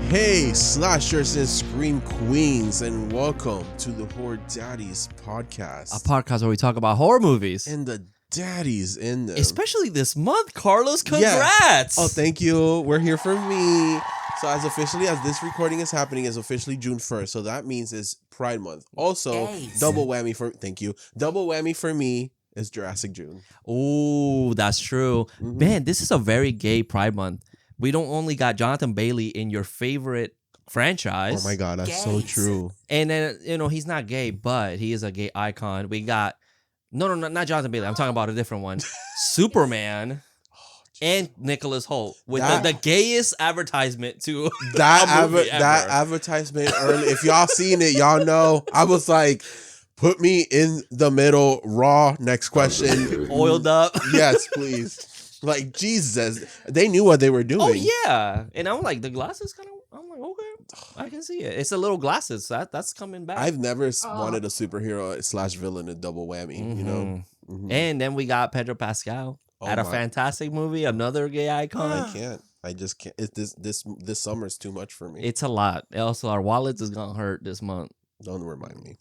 Hey, slashers and scream queens, and welcome to the Horror Daddies Podcast. A podcast where we talk about horror movies. And the daddies in them. Especially this month, Carlos. Congrats. Yeah. Oh, thank you. We're here for me. So as this recording is happening, is officially June 1st. So that means it's Pride Month. Also, double whammy for me is Jurassic June. Oh, that's true. Mm-hmm. Man, this is a very gay Pride Month. We don't only got Jonathan Bailey in your favorite franchise. Oh my God, that's so true. And then, he's not gay, but he is a gay icon. We got, no, not Jonathan Bailey. I'm talking about a different one. Superman and Nicholas Hoult with the gayest advertisement to that advertisement early. If y'all seen it, y'all know. I was like, put me in the middle, raw. Next question. Oiled up. Yes, please. Like, Jesus, they knew what they were doing. Oh, yeah. And I'm like, the glasses I'm like, okay, I can see it. It's a little glasses. That's coming back. I've never wanted a superhero / villain to double whammy, you know? Mm-hmm. And then we got Pedro Pascal at a fantastic movie, another gay icon. I just can't. This summer is too much for me. It's a lot. Also, our wallets is going to hurt this month. Don't remind me.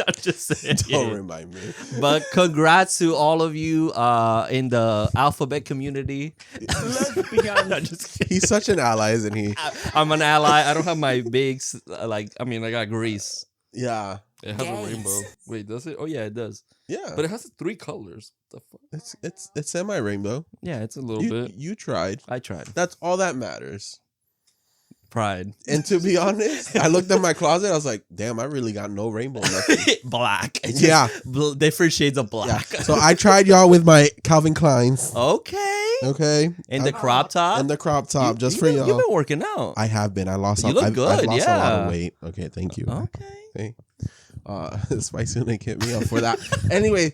I'm just saying. Don't remind me. But congrats to all of you in the alphabet community. He's such an ally, isn't he? I'm an ally. I don't have my bigs. I got Grease. Yeah. It has a rainbow. Wait, does it? Oh, yeah, it does. Yeah. But it has 3 colors. The fuck? It's semi-rainbow. Yeah, it's a little bit. You tried. I tried. That's all that matters. Pride. And to be honest, I looked at my closet. I was like, damn, I really got no rainbow. Nothing. Black. Yeah. Different shades of black. Yeah. So I tried y'all with my Calvin Kleins. Okay. And the crop top. And the crop top, just for y'all. You've been working out. I have been. I lost. You look good. I've lost a lot of weight. Okay, thank you. Okay. Hey. Spicy Nick hit me up for that. Anyway,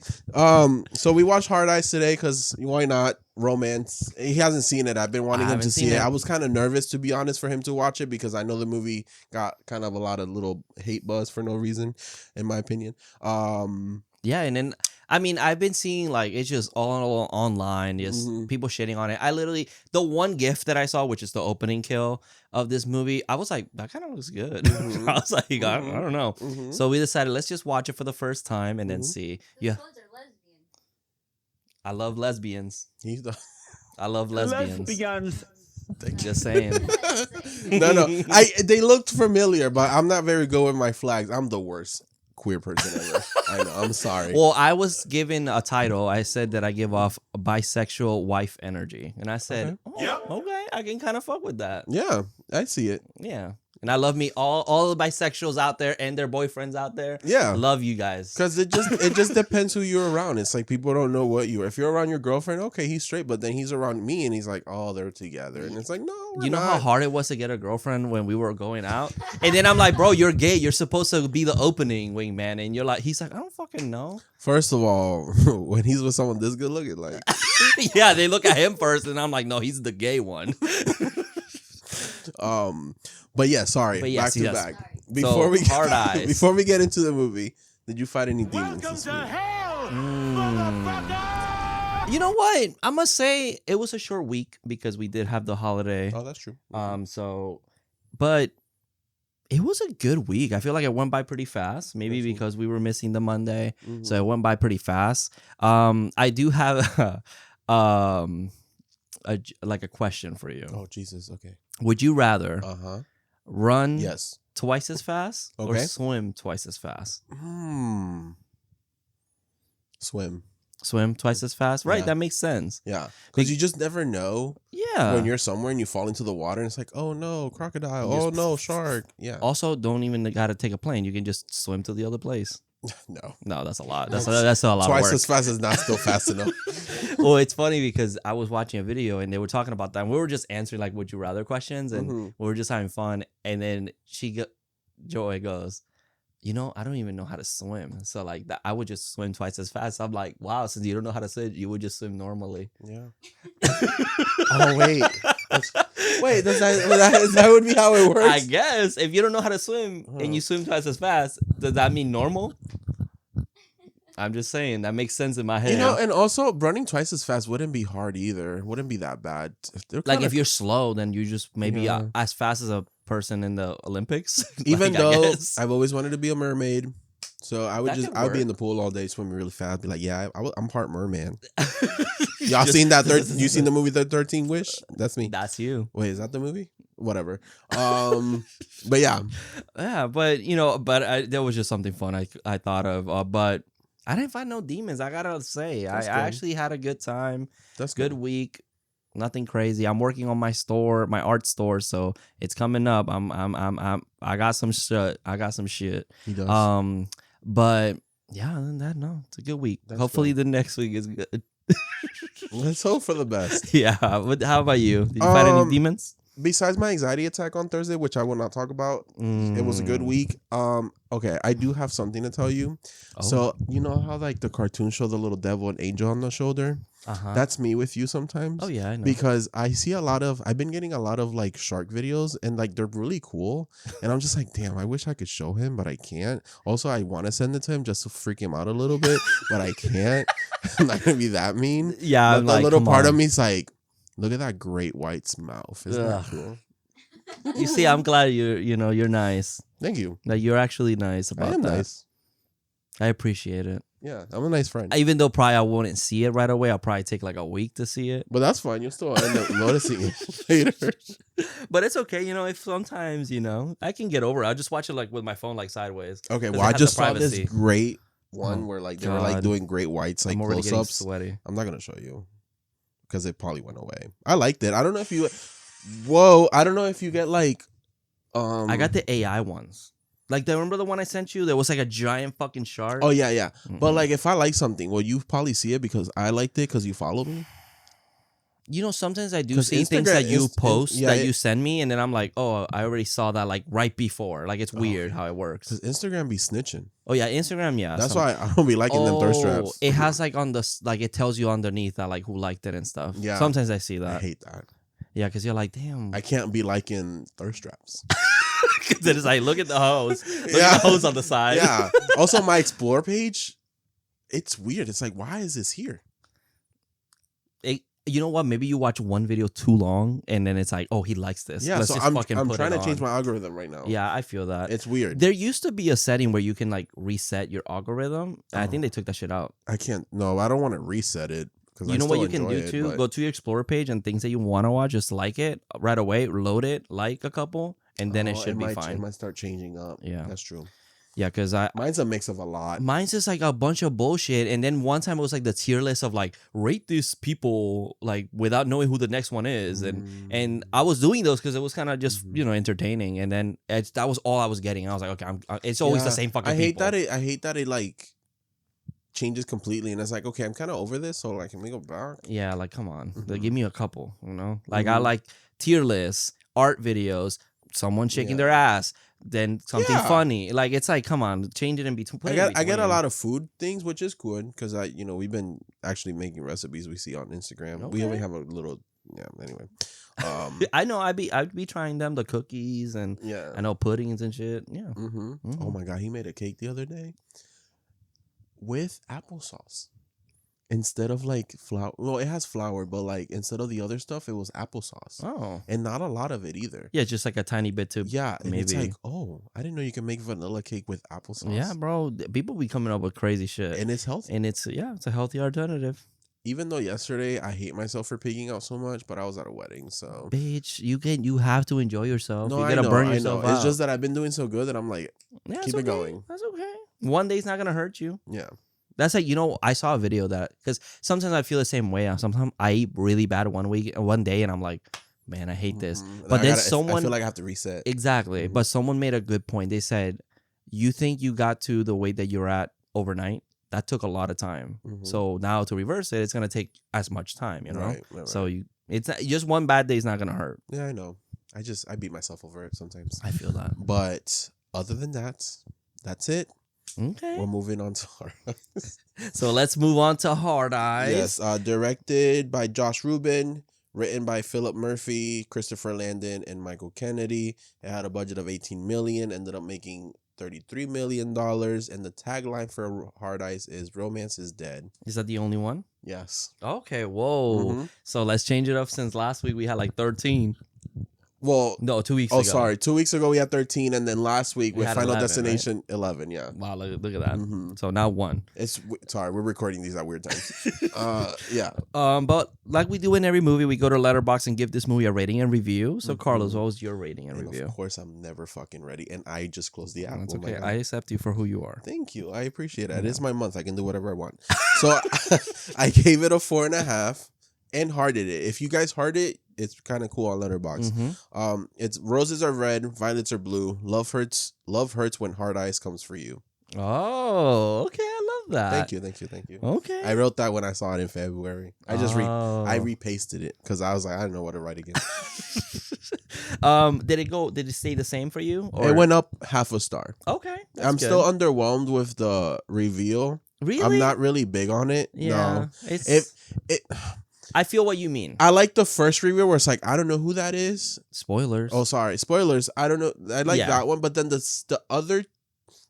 so we watched Hard Eyes today because why not? Romance. He hasn't seen it. I've been wanting him to see it. I was kind of nervous, to be honest, for him to watch it because I know the movie got kind of a lot of little hate buzz for no reason, in my opinion. Yeah, and then I've been seeing it's just all online, just people shitting on it. I literally, the one GIF that I saw, which is the opening kill of this movie, I was like, that kind of looks good. I was like, I don't know. So we decided, let's just watch it for the first time and then see. Yeah. I love lesbians. I love lesbians. Just saying. No. They looked familiar, but I'm not very good with my flags. I'm the worst queer person ever. I know. I'm sorry. Well, I was given a title. I said that I give off a bisexual wife energy, and I said, okay, I can kind of fuck with that. Yeah, I see it. Yeah. And I love me all the bisexuals out there and their boyfriends out there. Yeah, love you guys. Because it just depends who you're around. It's like people don't know what you are. If you're around your girlfriend, okay, he's straight. But then he's around me, and he's like, oh, they're together, and it's like, no, we're not. How hard it was to get a girlfriend when we were going out, and then I'm like, bro, you're gay. You're supposed to be the opening wingman, and he's like, I don't fucking know. First of all, when he's with someone this good looking, like, yeah, they look at him first, and I'm like, no, he's the gay one. But yeah, sorry. But yes, back. Before we get into the movie, did you fight any demons this week? You know what? I must say it was a short week because we did have the holiday. Oh, that's true. But it was a good week. I feel like it went by pretty fast. Maybe because we were missing the Monday, so it went by pretty fast. I do have a question for you. Oh, Jesus. Okay. Would you rather run twice as fast or swim twice as fast? Swim twice as fast? Right, that makes sense. Yeah, because you just never know when you're somewhere and you fall into the water and it's like, oh no, crocodile. Oh no, shark. Yeah. Also, don't even got to take a plane. You can just swim to the other place. No, that's a lot. That's a lot. Twice of work. As fast is not still fast enough. Well, it's funny because I was watching a video and they were talking about that. And we were just answering would you rather questions, and we were just having fun. And then Joy goes, I don't even know how to swim. So that, I would just swim twice as fast. I'm like, wow, since you don't know how to swim, you would just swim normally. Yeah. Oh wait. Wait, that would be how it works? I guess. If you don't know how to swim and you swim twice as fast, does that mean normal? I'm just saying that makes sense in my head. You know, and also running twice as fast wouldn't be hard either. Wouldn't be that bad. Like if you're slow, then you just maybe as fast as a person in the Olympics. Even though I've always wanted to be a mermaid. So I would be in the pool all day swimming really fast. Be like, yeah, I'm part merman. Y'all seen that? You seen the movie The 13th Wish? That's me. That's you. Wait, is that the movie? Whatever. But yeah. Yeah, but you know, there was just something fun I thought of. But I didn't find no demons. I gotta say, I actually had a good time. That's good week. Nothing crazy. I'm working on my art store, so it's coming up. I got some shit. He does. But yeah, other than that, no, it's a good week. Hopefully the next week is good. Let's hope for the best. Yeah. How about you? Did you find any demons? Besides my anxiety attack on Thursday, which I will not talk about, it was a good week. Okay, I do have something to tell you. Oh. So you know how like the cartoon show the little devil and angel on the shoulder? That's me with you sometimes. Oh yeah, I know. Because I've been getting a lot of like shark videos and like they're really cool. And I'm just like, damn, I wish I could show him, but I can't. Also, I want to send it to him just to freak him out a little bit, but I can't. I'm not gonna be that mean. Yeah, but the little part of me's like, look at that great white's mouth. Isn't that cool? You see, I'm glad you're nice. Thank you. Like you're actually nice about that. I am nice. I appreciate it. Yeah, I'm a nice friend. Even though probably I wouldn't see it right away, I'll probably take like a week to see it. But that's fine. You'll still end up noticing it later. But it's okay, if sometimes, I can get over it. I'll just watch it like with my phone like sideways. Okay, well I just saw this great one where like they were like doing great whites like close-ups. Sweaty. I'm not gonna show you because it probably went away. I liked it. I don't know if you I don't know if you get like I got the AI ones. Like, remember the one I sent you? There was like a giant fucking shark. Oh, yeah, yeah. Mm-hmm. But like, if I like something, well, you probably see it because I liked it because you follow me. Sometimes I do see things that you post that you send me, and then I'm like, oh, I already saw that like right before. Like, it's weird how it works. Because Instagram be snitching. Oh, yeah, Instagram, yeah. That's why I don't be liking them thirst traps. It has like it tells you underneath that like who liked it and stuff. Yeah. Sometimes I see that. I hate that. Yeah, because you're like, damn. I can't be liking thirst traps. Then it's like, look at the hose. Look at the hose on the side. Yeah. Also, my Explore page, it's weird. It's like, why is this here? You know what? Maybe you watch one video too long, and then it's like, oh, he likes this. Yeah, so I'm trying to change my algorithm right now. Yeah, I feel that. It's weird. There used to be a setting where you can like reset your algorithm. I think they took that shit out. I can't. No, I don't want to reset it. You know what you can do too? Go to your Explorer page and things that you want to watch, just like it right away, load it, like a couple, and then it should be fine. It might start changing up. Yeah, that's true. Yeah, because mine's a mix of a lot. Mine's just like a bunch of bullshit, and then one time it was like the tier list of like rate these people like without knowing who the next one is, and I was doing those because it was kind of just entertaining, and then that was all I was getting. I was like, okay, it's always the same fucking. I hate that it like changes completely, and it's like, okay, I'm kind of over this, so like, can we go back? Yeah, like, come on, like, give me a couple, like I like tier lists, art videos, someone shaking their ass, then something funny, like it's like, come on, change it in between. I get a lot of food things, which is good because we've been actually making recipes we see on Instagram. Okay. We only have a little anyway. I know I'd be trying them, the cookies and I know puddings and shit. Yeah. Oh my god, he made a cake the other day with applesauce instead of like flour. Well, it has flour, but like instead of the other stuff, it was applesauce. Oh, and not a lot of it either. Yeah, just like a tiny bit too. Yeah, and maybe it's like, oh, I didn't know you can make vanilla cake with applesauce. Yeah, bro, people be coming up with crazy shit, and it's healthy. And it's a healthy alternative. Even though yesterday I hate myself for pigging out so much, but I was at a wedding, so bitch, you have to enjoy yourself. No, you gotta burn yourself out. It's just that I've been doing so good that I'm like, keep it going. That's okay. One day's not gonna hurt you. Yeah. That's like, I saw a video that, because sometimes I feel the same way. Sometimes I eat really bad one day, and I'm like, man, I hate this. But then I feel like I have to reset. Exactly. But someone made a good point. They said, you think you got to the weight that you're at overnight? That took a lot of time. So now to reverse it, it's gonna take as much time. Right. So it's just one bad day is not gonna hurt. Yeah, I know. I beat myself over it sometimes. I feel that. But other than that, that's it. Okay. We're moving on to Hard Eyes. So let's move on to Hard Eyes. Yes, directed by Josh Rubin, written by Philip Murphy, Christopher Landon, and Michael Kennedy. It had a budget of $18 million, ended up making $33 million. And the tagline for Hard Eyes is "Romance is dead." Is that the only one? Yes. Okay. Whoa. So let's change it up. Since last week we had like 13. Well, no, 2 weeks ago. Oh, sorry. 2 weeks ago we had 13, and then last week with Final 11, Destination, right? 11. Yeah. Wow, look at that. So now 1. Sorry, we're recording these at weird times. Yeah. But like we do in every movie, we go to Letterboxd and give this movie a rating and review. So Carlos, what was your rating and review? Of course, I'm never fucking ready, and I just closed the app. That's okay. I accept you for who you are. Thank you. I appreciate it. It's my month. I can do whatever I want. So I gave it a 4.5 and hearted it. If you guys heart it, it's kind of cool on Letterboxd. It's roses are red, violets are blue. Love hurts when Hard Eyes comes for you. Oh, okay. I love that. Thank you. Okay. I wrote that when I saw it in February. I just I repasted it because I was like, I don't know what to write again. Did it stay the same for you? Or? It went up half a star. Okay. I'm still underwhelmed with the reveal. Really? I'm not really big on it. Yeah. No. I feel what you mean. I like the first review where it's like, I don't know who that is. Spoilers. Oh, sorry. Spoilers. I don't know. I like that one, but then the other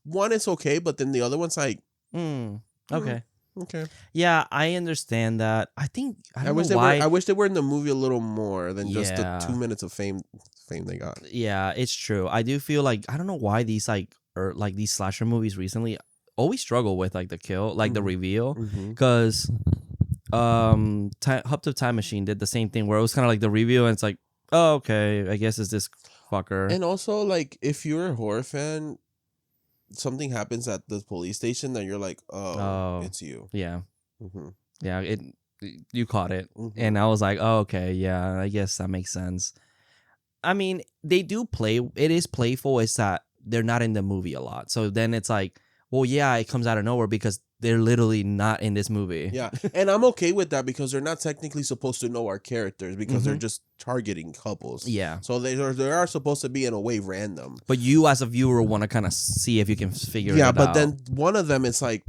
one is okay, but then the other one's like... Okay. Okay. Yeah, I understand that. I wish they were in the movie a little more than just the 2 minutes of fame they got. Yeah, it's true. I do feel like, I don't know why these these slasher movies recently always struggle with like the kill, like the reveal, because... Up to Time Machine did the same thing where it was kind of like the review and it's like, oh, okay, I guess it's this fucker. And also, like, if you're a horror fan, something happens at the police station that you're like, oh. It's you. Yeah. Yeah, you caught it. And I was like, oh, okay, yeah, I guess that makes sense. I mean, they do play, it is playful, it's that they're not in the movie a lot. So then it's like, well, yeah, it comes out of nowhere because they're literally not in this movie. Yeah, and I'm okay with that because they're not technically supposed to know our characters because they're just targeting couples. Yeah. So they are supposed to be in a way random. But you as a viewer want to kind of see if you can figure it out. Yeah, but then one of them, it's like,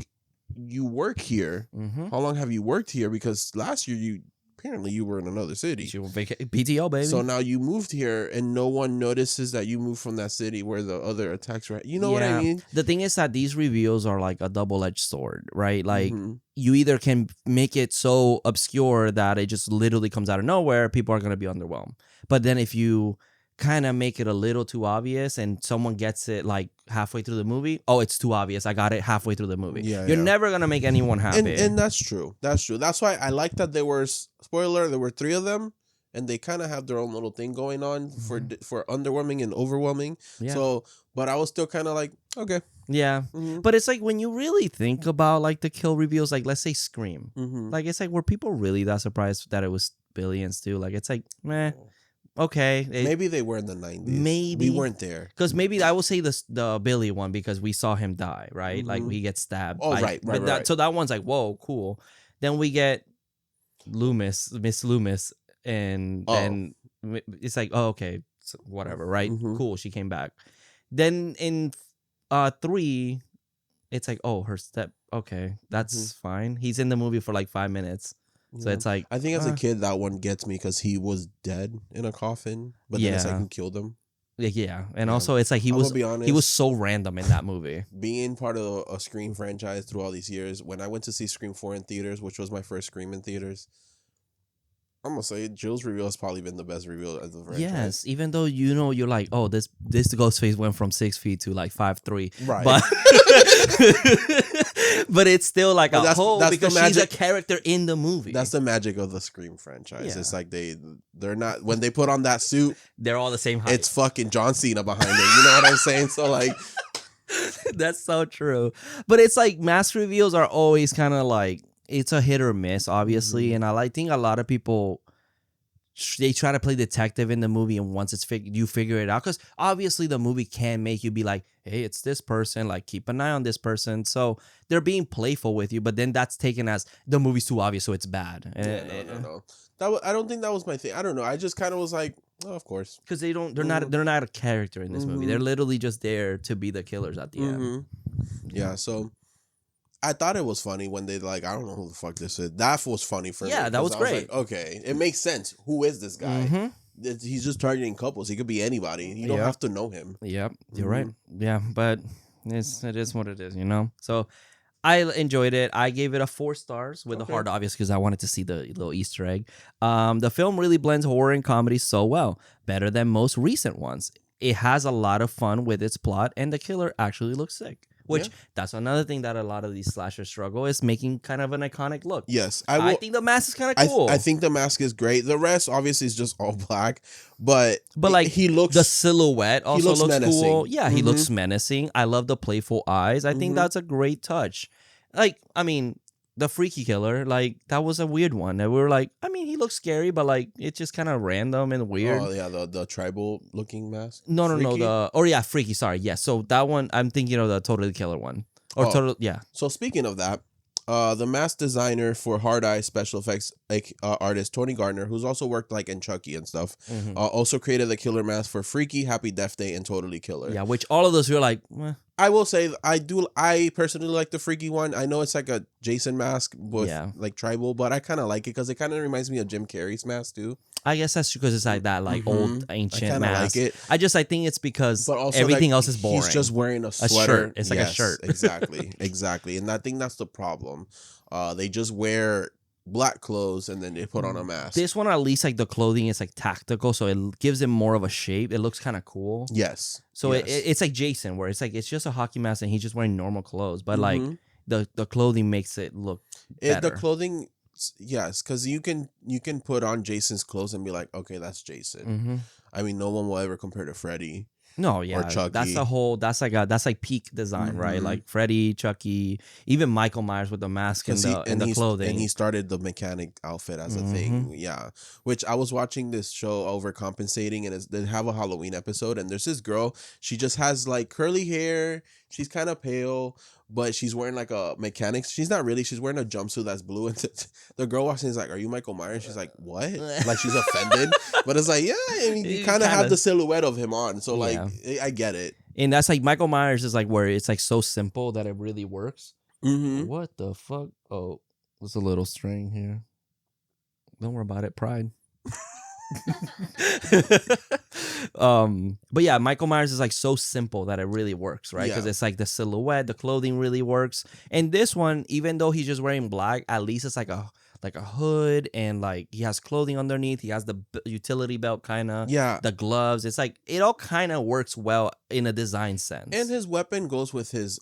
you work here. How long have you worked here? Because last year apparently you were in another city. PTO, baby. So now you moved here and no one notices that you moved from that city where the other attacks were. You know what I mean? The thing is that these reveals are like a double-edged sword, right? Like you either can make it so obscure that it just literally comes out of nowhere, people are going to be underwhelmed. But then if you kind of make it a little too obvious and someone gets it like halfway through the movie, oh, it's too obvious, I got it halfway through the movie. You're never going to make anyone happy. And that's true. That's why I like that there were, spoiler, there were 3 of them. And they kind of have their own little thing going on for underwhelming and overwhelming. Yeah. So, but I was still kind of like, okay. Yeah. But it's like when you really think about like the kill reveals, like let's say Scream. Like it's like, were people really that surprised that it was Billions too? Like it's like, meh. Okay. Maybe they were in the 90s. Maybe. We weren't there. Because maybe I will say the Billy one because we saw him die, right? Like he gets stabbed. Oh, right. So that one's like, whoa, cool. Then we get Miss Loomis. And then it's like, oh, okay, so whatever, right? Cool, she came back. Then in 3, it's like, oh, her step. Okay, that's fine. He's in the movie for like 5 minutes. So it's like, I think as a kid that one gets me because he was dead in a coffin, but then it's like who killed him. Yeah, and also it's like he was so random in that movie. Being part of a Scream franchise through all these years, when I went to see Scream 4 in theaters, which was my first Scream in theaters, I'm gonna say Jill's reveal has probably been the best reveal of the franchise. Yes, even though you're like, oh, this Ghostface went from 6 feet to like 5'3", right? But but it's still like a whole because she's a character in the movie. That's the magic of the Scream franchise. Yeah. It's like they're not, when they put on that suit, they're all the same height. It's fucking John Cena behind it. You know what I'm saying? So like, that's so true. But it's like mask reveals are always kind of like, it's a hit or miss, obviously, and I think a lot of people they try to play detective in the movie, and once it's you figure it out, because obviously the movie can make you be like, hey, it's this person, like keep an eye on this person. So they're being playful with you, but then that's taken as the movie's too obvious, so it's bad. No. I don't think that was my thing. I don't know. I just kind of was like, oh, of course, because they're not a character in this movie. They're literally just there to be the killers at the end. Yeah. So I thought it was funny when they like, I don't know who the fuck this is. That was funny for me. Yeah, that was great. Like, okay, it makes sense. Who is this guy? He's just targeting couples. He could be anybody. You don't have to know him. Yep, you're right. Yeah, but it is what it is, you know. So I enjoyed it. I gave it a 4 stars with a heart, obvious, because I wanted to see the little Easter egg. The film really blends horror and comedy so well, better than most recent ones. It has a lot of fun with its plot, and the killer actually looks sick. Which, that's another thing that a lot of these slashers struggle, is making kind of an iconic look. Yes. I think the mask is kind of cool. I think the mask is great. The rest, obviously, is just all black. But like, he looks... The silhouette also looks cool. Yeah, he looks menacing. I love the playful eyes. I think that's a great touch. Like, I mean... The freaky killer, like, that was a weird one. And we were like, I mean, he looks scary, but like, it's just kind of random and weird. Oh yeah, the tribal looking mask. No, freaky. Sorry, yeah. So that one, I'm thinking of the totally killer one, or yeah. So speaking of that, the mask designer for Hard Eye special effects artist Tony Gardner, who's also worked like in Chucky and stuff, also created the killer mask for Freaky, Happy Death Day, and Totally Killer. Yeah, which all of those were like. I will say I personally like the Freaky one. I know it's like a Jason mask with like tribal, but I kind of like it because it kind of reminds me of Jim Carrey's mask too. I guess that's because it's like that old ancient mask. Like it. I think it's because everything else is boring. He's just wearing a sweater. Shirt. It's like a shirt. Exactly. And I think that's the problem. They just wear black clothes and then they put on a mask. This one, at least, like the clothing is like tactical, so it gives him more of a shape. It looks kind of cool. Yes. So it's like Jason, where it's like it's just a hockey mask and he's just wearing normal clothes, but like the clothing makes it look better. The clothing, yes, because you can put on Jason's clothes and be like, okay, that's Jason. I mean, no one will ever compare to Freddy. No, yeah, or Chucky. That's like peak design, right? Like Freddy, Chucky, even Michael Myers with the mask and the clothing. And he started the mechanic outfit as a thing, yeah. Which I was watching this show, Overcompensating, and they have a Halloween episode, and there's this girl. She just has like curly hair. She's kind of pale, but she's wearing like a mechanic. She's not really. She's wearing a jumpsuit that's blue. And the girl walks in and is like, "Are you Michael Myers?" She's like, "What?" Like she's offended. But it's like, yeah, I mean, you kind of have the silhouette of him on. So like, I get it. And that's like Michael Myers is like where it's like so simple that it really works. What the fuck? Oh, there's a little string here. Don't worry about it. Pride. But yeah, Michael Myers is like so simple that it really works, right? Because it's like the silhouette, the clothing really works. And this one, even though he's just wearing black, at least it's like a hood, and like he has clothing underneath. He has the utility belt, kind of. Yeah. The gloves. It's like it all kind of works well in a design sense. And his weapon goes with his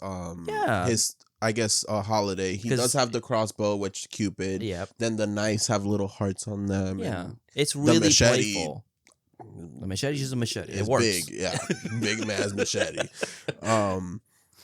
his, I guess, holiday. He does have the crossbow, which Cupid. Yeah. Then the knives have little hearts on them. Yeah. It's really playful. The machete's just a machete. It works. Big, yeah. Big man's machete.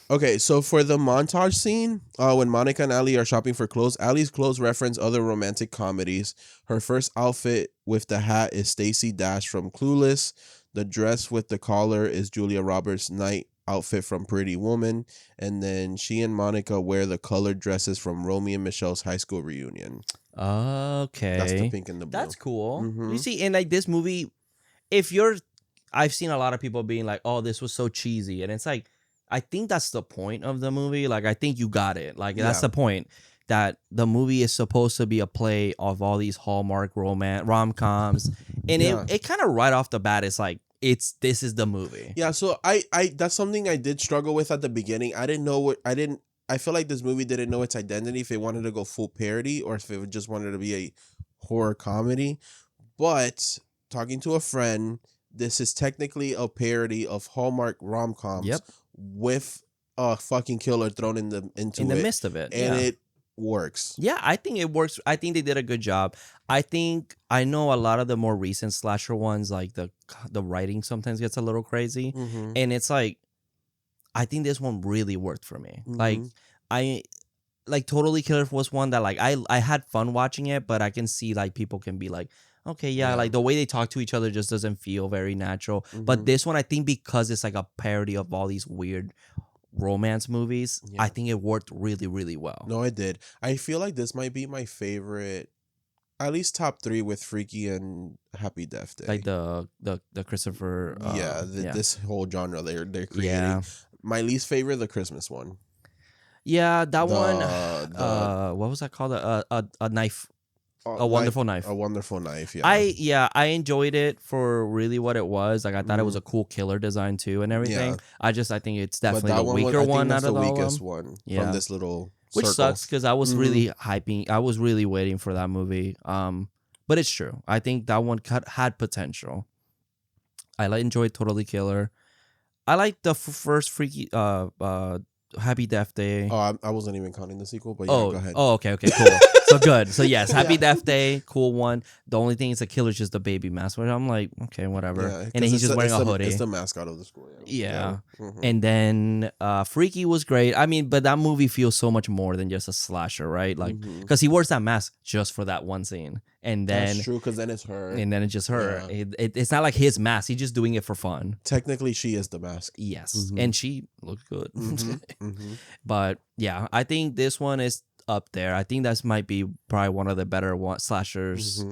Okay, so for the montage scene, when Monica and Ali are shopping for clothes, Ali's clothes reference other romantic comedies. Her first outfit with the hat is Stacey Dash from Clueless. The dress with the collar is Julia Roberts' night outfit from Pretty Woman. And then she and Monica wear the colored dresses from Romeo and Michelle's high school reunion. Okay. That's the pink and the blue. That's cool. You see, in like this movie, I've seen a lot of people being like, oh, this was so cheesy. And it's like, I think that's the point of the movie. Like, I think you got it. Like, that's the point, that the movie is supposed to be a play of all these Hallmark rom-coms. And it kind of right off the bat, it's like, this is the movie. Yeah, so I that's something I did struggle with at the beginning. I feel like this movie didn't know its identity, if it wanted to go full parody or if it just wanted to be a horror comedy. But talking to a friend, this is technically a parody of Hallmark rom-coms. Yep. With a fucking killer thrown into the midst of it, and it works. Yeah, I think it works. I think they did a good job. I know a lot of the more recent slasher ones, like the writing sometimes gets a little crazy, and it's like, I think this one really worked for me. Like Totally Killer was one that like I had fun watching it, but I can see like people can be like, okay, yeah, like the way they talk to each other just doesn't feel very natural. But this one, I think because it's like a parody of all these weird romance movies, I think it worked really, really well. No, it did. I feel like this might be my favorite, at least top 3 with Freaky and Happy Death Day. Like the Christopher. This whole genre they're creating. Yeah. My least favorite, the Christmas one. Yeah, that one. What was that called? A knife A Wonderful Knife. A Wonderful Knife. Yeah. I enjoyed it for really what it was. Like I thought it was a cool killer design too and everything. Yeah. I think it's definitely the weaker one out of the weakest one from this little circle. Which sucks because I was really hyping. I was really waiting for that movie. But it's true. I think that one had potential. I enjoyed Totally Killer. I like the first Freaky Happy Death Day. Oh, I wasn't even counting the sequel, but yeah, go ahead. Oh, okay, cool. So good. So yes, Happy Death Day, cool one. The only thing is the killer's just the baby mask, which I'm like, okay, whatever. Yeah, and then he's just wearing a hoodie. It's the mascot of the school. Yeah. And then Freaky was great. I mean, but that movie feels so much more than just a slasher, right? Like, because he wears that mask just for that one scene. And then that's true, because then it's her. And then it's just her. Yeah. It's not like his mask. He's just doing it for fun. Technically, she is the mask. Yes. And she looks good. But yeah, I think this one is up there. I think that might be probably one of the better slashers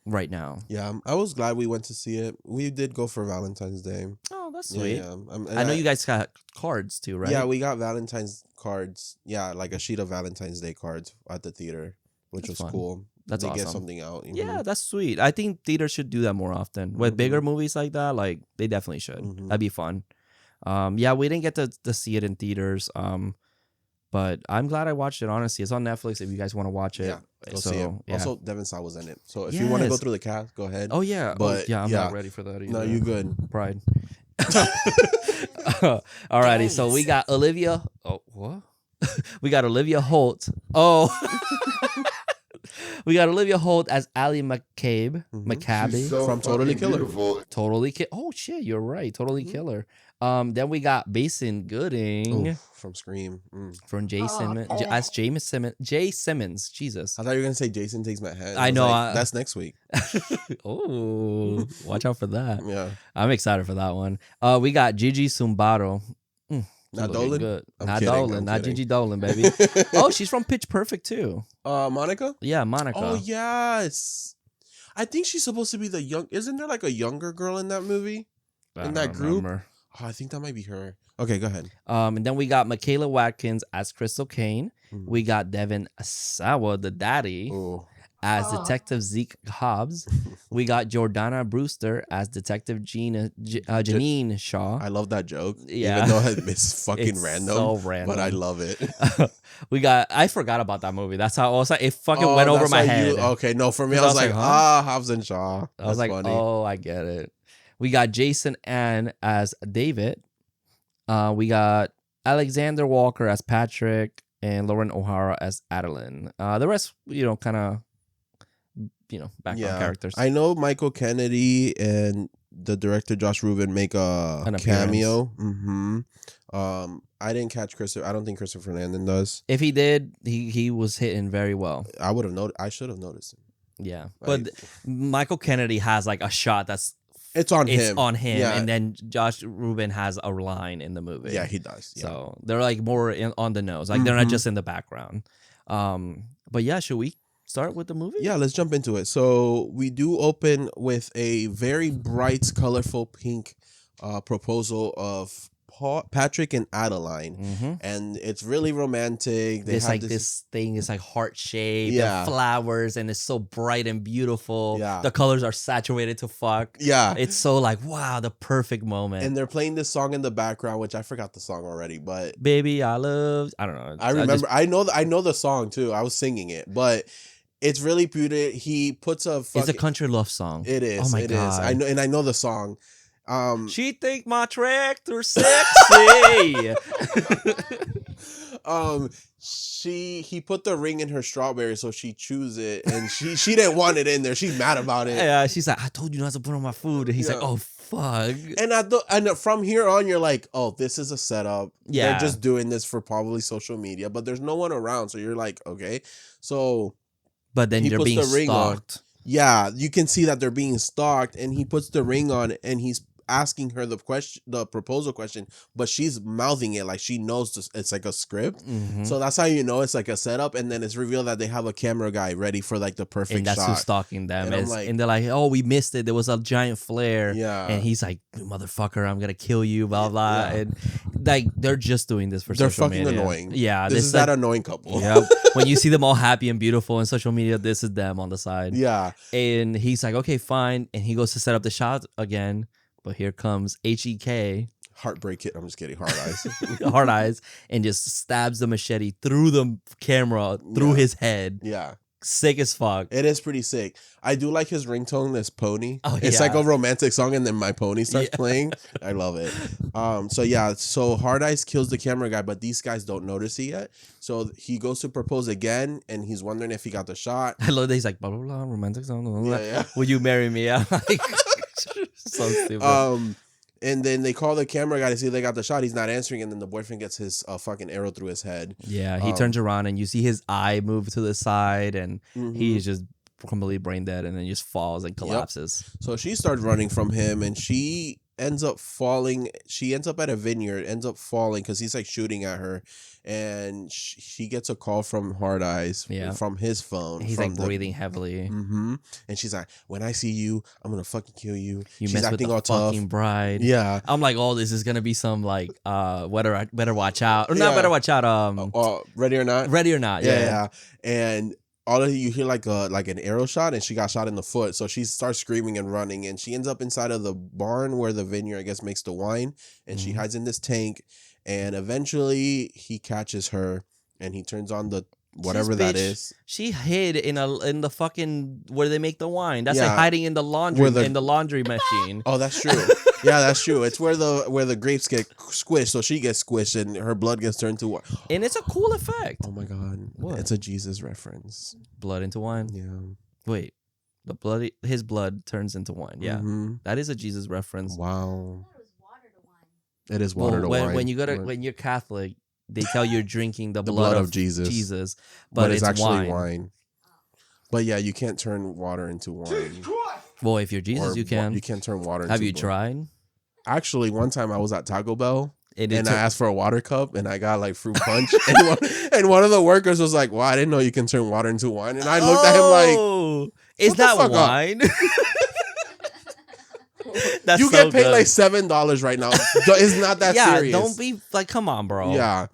right now. Yeah, I was glad we went to see it. We did go for Valentine's Day. Oh, that's sweet. Yeah. I know you guys got cards too, right? Yeah, we got Valentine's cards. Yeah, like a sheet of Valentine's Day cards at the theater, which was cool. That's awesome. They get something out. Yeah, that's sweet. I think theaters should do that more often. With bigger movies like that, like they definitely should. That'd be fun. Yeah, we didn't get to see it in theaters. But I'm glad I watched it, honestly. It's on Netflix if you guys want to watch it. Yeah, go see it. Yeah. Also, Devin Sawa was in it. So if you want to go through the cast, go ahead. Oh, yeah. But I'm not ready for that either. No, you good. Pride. Alrighty, so we got Olivia. Oh, what? We got Olivia Holt. Oh. We got Olivia Holt as Ally McCabe. So from Totally Killer. Oh, shit, you're right. Totally Killer. Then we got Mason Gooding from Scream. From Jay Simmons. As Jay Simmons. Jesus. I thought you were gonna say Jason Takes Manhattan. I know. Like, that's next week. Oh, watch out for that. Yeah, I'm excited for that one. We got Gigi Sumbaro. Not Dolan. Good. Not Dolan. Not Gigi Dolan, baby. Oh, she's from Pitch Perfect too. Monica. Yeah, Monica. Oh yes. I think she's supposed to be the young. Isn't there like a younger girl in that movie? In that group? Oh, I think that might be her. Okay, go ahead. And then we got Michaela Watkins as Crystal Kane. We got Devin Sawa, the daddy, as Detective Zeke Hobbs. We got Jordana Brewster as Detective Janine Shaw. I love that joke. Yeah. Even though it's fucking random. So random. But I love it. I forgot about that movie. That's how also it fucking went over my head. Okay, no, for me, I was like, Hobbs and Shaw. I was like, funny. Oh, I get it. We got Jason Ann as David. We got Alexander Walker as Patrick and Lauren O'Hara as Adeline. The rest, kind of, background characters. I know Michael Kennedy and the director Josh Rubin make a cameo. I didn't catch Christopher. I don't think Christopher Landon does. If he did, he was hitting very well. I would have noticed. I should have noticed him. Yeah, but Michael Kennedy has like a shot that's. It's on him. Yeah. And then Josh Rubin has a line in the movie. Yeah, he does. Yeah. So they're like more on the nose. Like they're not just in the background. But yeah, should we start with the movie? Yeah, let's jump into it. So we do open with a very bright, colorful pink proposal of Patrick and Adeline, and it's really romantic. They have this thing is like heart shaped, and flowers, and it's so bright and beautiful. Yeah, the colors are saturated to fuck. Yeah, it's so like wow, the perfect moment. And they're playing this song in the background, which I forgot the song already, but baby, I don't know. I remember. I know the song too. I was singing it, but. It's really beautiful. He puts it's a country love song. It is. Oh my God. I know, and I know the song. She think my tractor sexy. He put the ring in her strawberry, so she chews it, and she didn't want it in there. She's mad about it. Yeah, she's like, I told you not to put on my food, and he's like, oh fuck. And from here on, you're like, oh, this is a setup. Yeah, they're just doing this for probably social media, but there's no one around, so you're like, okay, so. But then they're being stalked. Yeah, you can see that they're being stalked, and he puts the ring on, and he's asking her the proposal question, but she's mouthing it like she knows it's like a script. So that's how you know it's like a setup. And then it's revealed that they have a camera guy ready for like the perfect and that's shot. who's stalking them. And, and they're like, oh, we missed it. There was a giant flare. Yeah. And he's like, motherfucker, I'm gonna kill you, blah blah. Yeah. And like they're just doing this for social media. They're fucking annoying. Yeah, this is like, that annoying couple. Yeah. When you see them all happy and beautiful on social media, this is them on the side. Yeah. And he's like, okay, fine. And he goes to set up the shot again. But here comes HEK. Heartbreak Kid. I'm just kidding. Hard Eyes. Hard Eyes. And just stabs the machete through the camera, through his head. Yeah. Sick as fuck. It is pretty sick. I do like his ringtone, this pony. Oh, it's like a romantic song, and then My Pony starts playing. I love it. So Hard Eyes kills the camera guy, but these guys don't notice it yet. So he goes to propose again, and he's wondering if he got the shot. I love that he's like, blah, blah, blah, romantic song. Blah, blah. Yeah. Will you marry me? I'm like, so stupid. And then they call the camera guy to see if they got the shot. He's not answering, and then the boyfriend gets his fucking arrow through his head. Yeah, he turns around, and you see his eye move to the side, and he's just completely brain dead, and then just falls and collapses. Yep. So she starts running from him, and she ends up falling. She ends up at a vineyard, ends up falling because he's like shooting at her, and she gets a call from Hard Eyes from his phone. He's like breathing heavily. And she's like, when I see you, I'm gonna fucking kill you. She's mess acting with the all fucking tough. bride. Yeah. I'm like, oh, this is gonna be some like better watch out. Or not better watch out. Ready or Not? Ready or Not. Yeah. And all of you hear like an arrow shot, and she got shot in the foot. So she starts screaming and running, and she ends up inside of the barn where the vineyard, I guess, makes the wine, and she hides in this tank. And eventually he catches her, and he turns on the whatever that is. She hid in the fucking where they make the wine. That's like hiding in the laundry in the laundry machine. Oh, that's true. Yeah, that's true. It's where the grapes get squished, so she gets squished and her blood gets turned to wine. And it's a cool effect. Oh my god. What? It's a Jesus reference. Blood into wine? Yeah. Wait. His blood turns into wine. Yeah. That is a Jesus reference. Wow. It is water to wine. When you're Catholic, they tell you're drinking the blood of Jesus, but it's actually wine. But yeah, you can't turn water into wine. Well, if you're Jesus, you can. You can't turn water into Have you blood. tried? Actually, one time I was at Taco Bell and I asked for a water cup and I got like fruit punch. and one of the workers was like, "Wow, I didn't know you can turn water into wine." And I looked at him like, "Is that wine?" That's you get paid like $7 right now. It's not that serious. Don't be like, come on, bro. Yeah,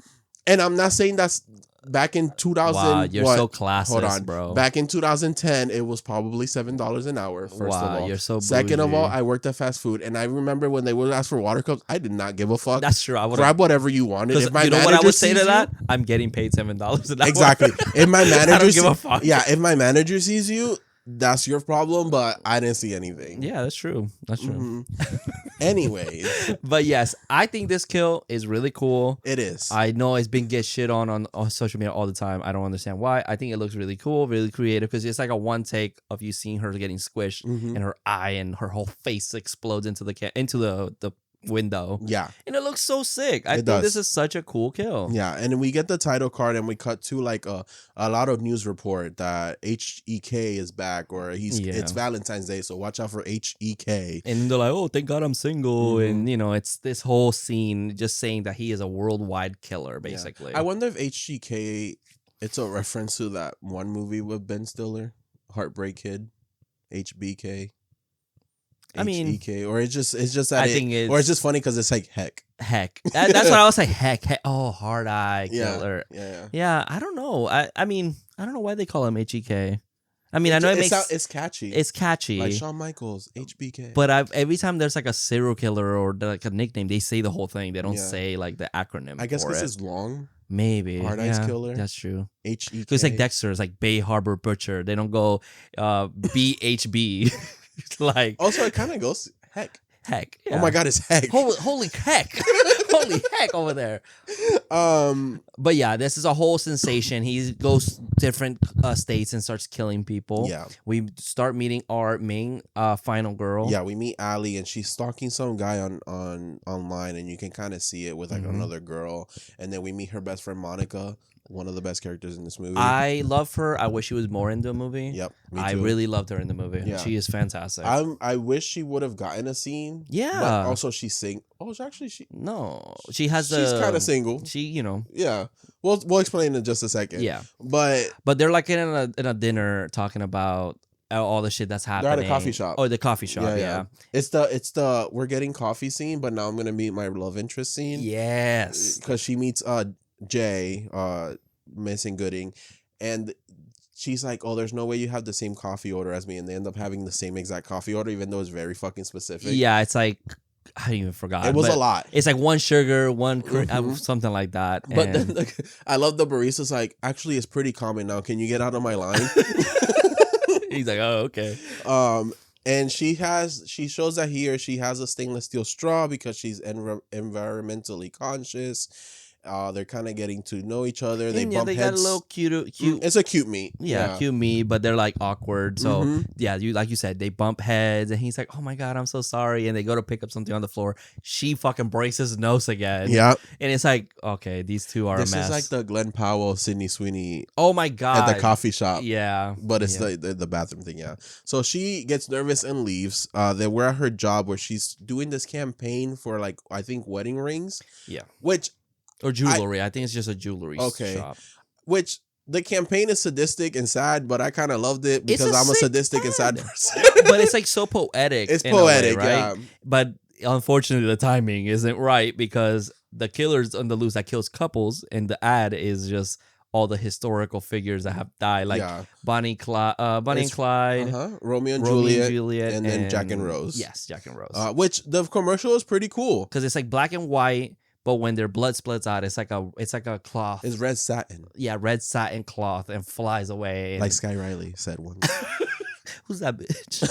and I'm not saying that's back in 2000. Wow, you're so classist, hold on, bro. Back in 2010, it was probably $7 an hour. First of all, you're so. Second of all, I worked at fast food, and I remember when they would ask for water cups, I did not give a fuck. That's true. I would grab whatever you wanted. If my you know what I would say to that? I'm getting paid $7 an hour. Exactly. If my manager, I don't give a fuck. Yeah, if my manager sees you, that's your problem, but I didn't see anything. Yeah, that's true. That's true. Anyways. But yes, I think this kill is really cool. It is. I know it's been get shit on social media all the time. I don't understand why. I think it looks really cool, really creative, because it's like a one take of you seeing her getting squished and her eye and her whole face explodes into the window. Yeah. And it looks so sick. I think this is such a cool kill. Yeah. And then we get the title card and we cut to like a lot of news report that HEK is back, or it's Valentine's Day, so watch out for HEK. And they're like, oh, thank God I'm single. And, it's this whole scene just saying that he is a worldwide killer, basically. Yeah. I wonder if HEK, it's a reference to that one movie with Ben Stiller, Heartbreak Kid, HBK. I mean, HEK, or it's just that or it's just funny because it's like heck. That's what I was like. Heck. Oh, hard eye killer. Yeah. I don't know. I mean, I don't know why they call him HEK. I mean, I know it's catchy. It's catchy, like Shawn Michaels, HBK. But every time there's like a serial killer or like a nickname, they say the whole thing. They don't say like the acronym. I guess this is long. Maybe Hard Eyes Killer. That's true. HEK. It's like Dexter. It's like Bay Harbor Butcher. They don't go BHB. Like, also it kind of goes heck. Yeah. Oh my god, it's heck. Holy heck. Holy heck over there. But yeah, this is a whole sensation. He goes different states and starts killing people. Yeah. We start meeting our main final girl. Yeah, we meet Allie and she's stalking some guy on online, and you can kind of see it with like another girl. And then we meet her best friend Monica, one of the best characters in this movie. I love her. I wish she was more in the movie. Yep, me I too. really loved her in the movie. Yeah. She is fantastic. I wish she would have gotten a scene. Yeah. But also she's she No, she has she's kind of single. She, you know. Yeah. We'll explain in just a second. Yeah. But they're like in a dinner talking about all the shit that's happening. They're at a coffee shop. Oh, the coffee shop. Yeah. It's the we're getting coffee scene, but now I'm gonna meet my love interest scene. Yes. Because she meets Jay, Mason Gooding, and she's like, "Oh, there's no way you have the same coffee order as me," and they end up having the same exact coffee order, even though it's very fucking specific. Yeah, it's like I even forgot. It was a lot. It's like one sugar, one something like that. But then I love the barista's like, actually, it's pretty common now. Can you get out of my line? He's like, oh, okay. And she shows that she has a stainless steel straw because she's environmentally conscious. They're kind of getting to know each other. They bump heads. Got a little cute. It's a cute meet. Yeah, cute meet, but they're like awkward. So yeah, like you said, they bump heads, and he's like, "Oh my god, I'm so sorry." And they go to pick up something on the floor. She fucking breaks his nose again. Yeah, and it's like, okay, these two are a mess. This is like the Glenn Powell, Sydney Sweeney. Oh my god, at the coffee shop. Yeah, but it's the bathroom thing. Yeah, so she gets nervous and leaves. Then we're at her job where she's doing this campaign for like I think wedding rings. Yeah, which. Or jewelry. I think it's just a jewelry shop. Which the campaign is sadistic and sad, but I kind of loved it because I'm a sadistic and sad person. But it's like so poetic. It's poetic, way, right? Yeah. But unfortunately, the timing isn't right because the killer's on the loose that kills couples, and the ad is just all the historical figures that have died, like Bonnie and Clyde, Romeo and Juliet, and then Jack and Rose. Yes, Jack and Rose. Which the commercial is pretty cool because it's like black and white. But when their blood splits out, it's like a cloth. It's red satin. Yeah, red satin cloth and flies away. Like Sky Riley said once. Who's that bitch?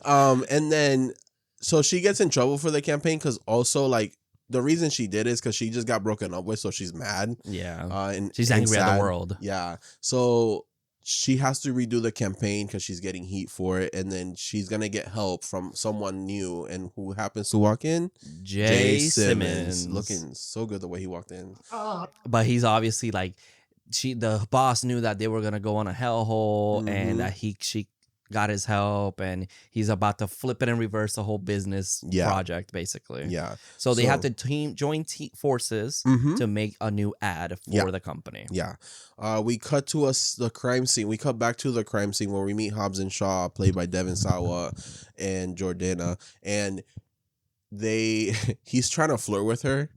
And then so she gets in trouble for the campaign because also like the reason she did is because she just got broken up with, so she's mad. Yeah. And she's angry at the world. Yeah. So she has to redo the campaign because she's getting heat for it, and then she's gonna get help from someone new, and who happens to walk in? Jay Simmons, looking so good the way he walked in. But he's obviously like, the boss knew that they were gonna go on a hellhole, and that she got his help, and he's about to flip it and reverse the whole business project, basically. Yeah. So they have to join forces to make a new ad for the company. Yeah. We cut to the crime scene. We cut back to the crime scene where we meet Hobbs and Shaw, played by Devin Sawa and Jordana, and he's trying to flirt with her,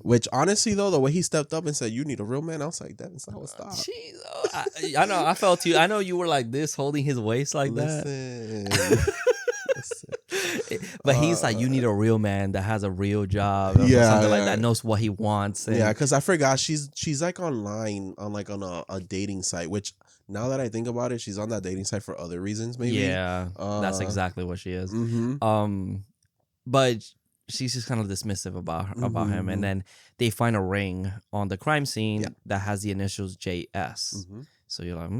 which honestly though, the way he stepped up and said, "You need a real man," I was like, Devin Sawa, stop. Jeez, I know, I felt you. I know you were like this, holding his waist like that. But he's like, you need a real man that has a real job, or something like that, knows what he wants. And because I forgot she's like online on a dating site, which now that I think about it, she's on that dating site for other reasons, maybe. Yeah, that's exactly what she is. But she's just kind of dismissive about him, and then they find a ring on the crime scene that has the initials JS. So you're like,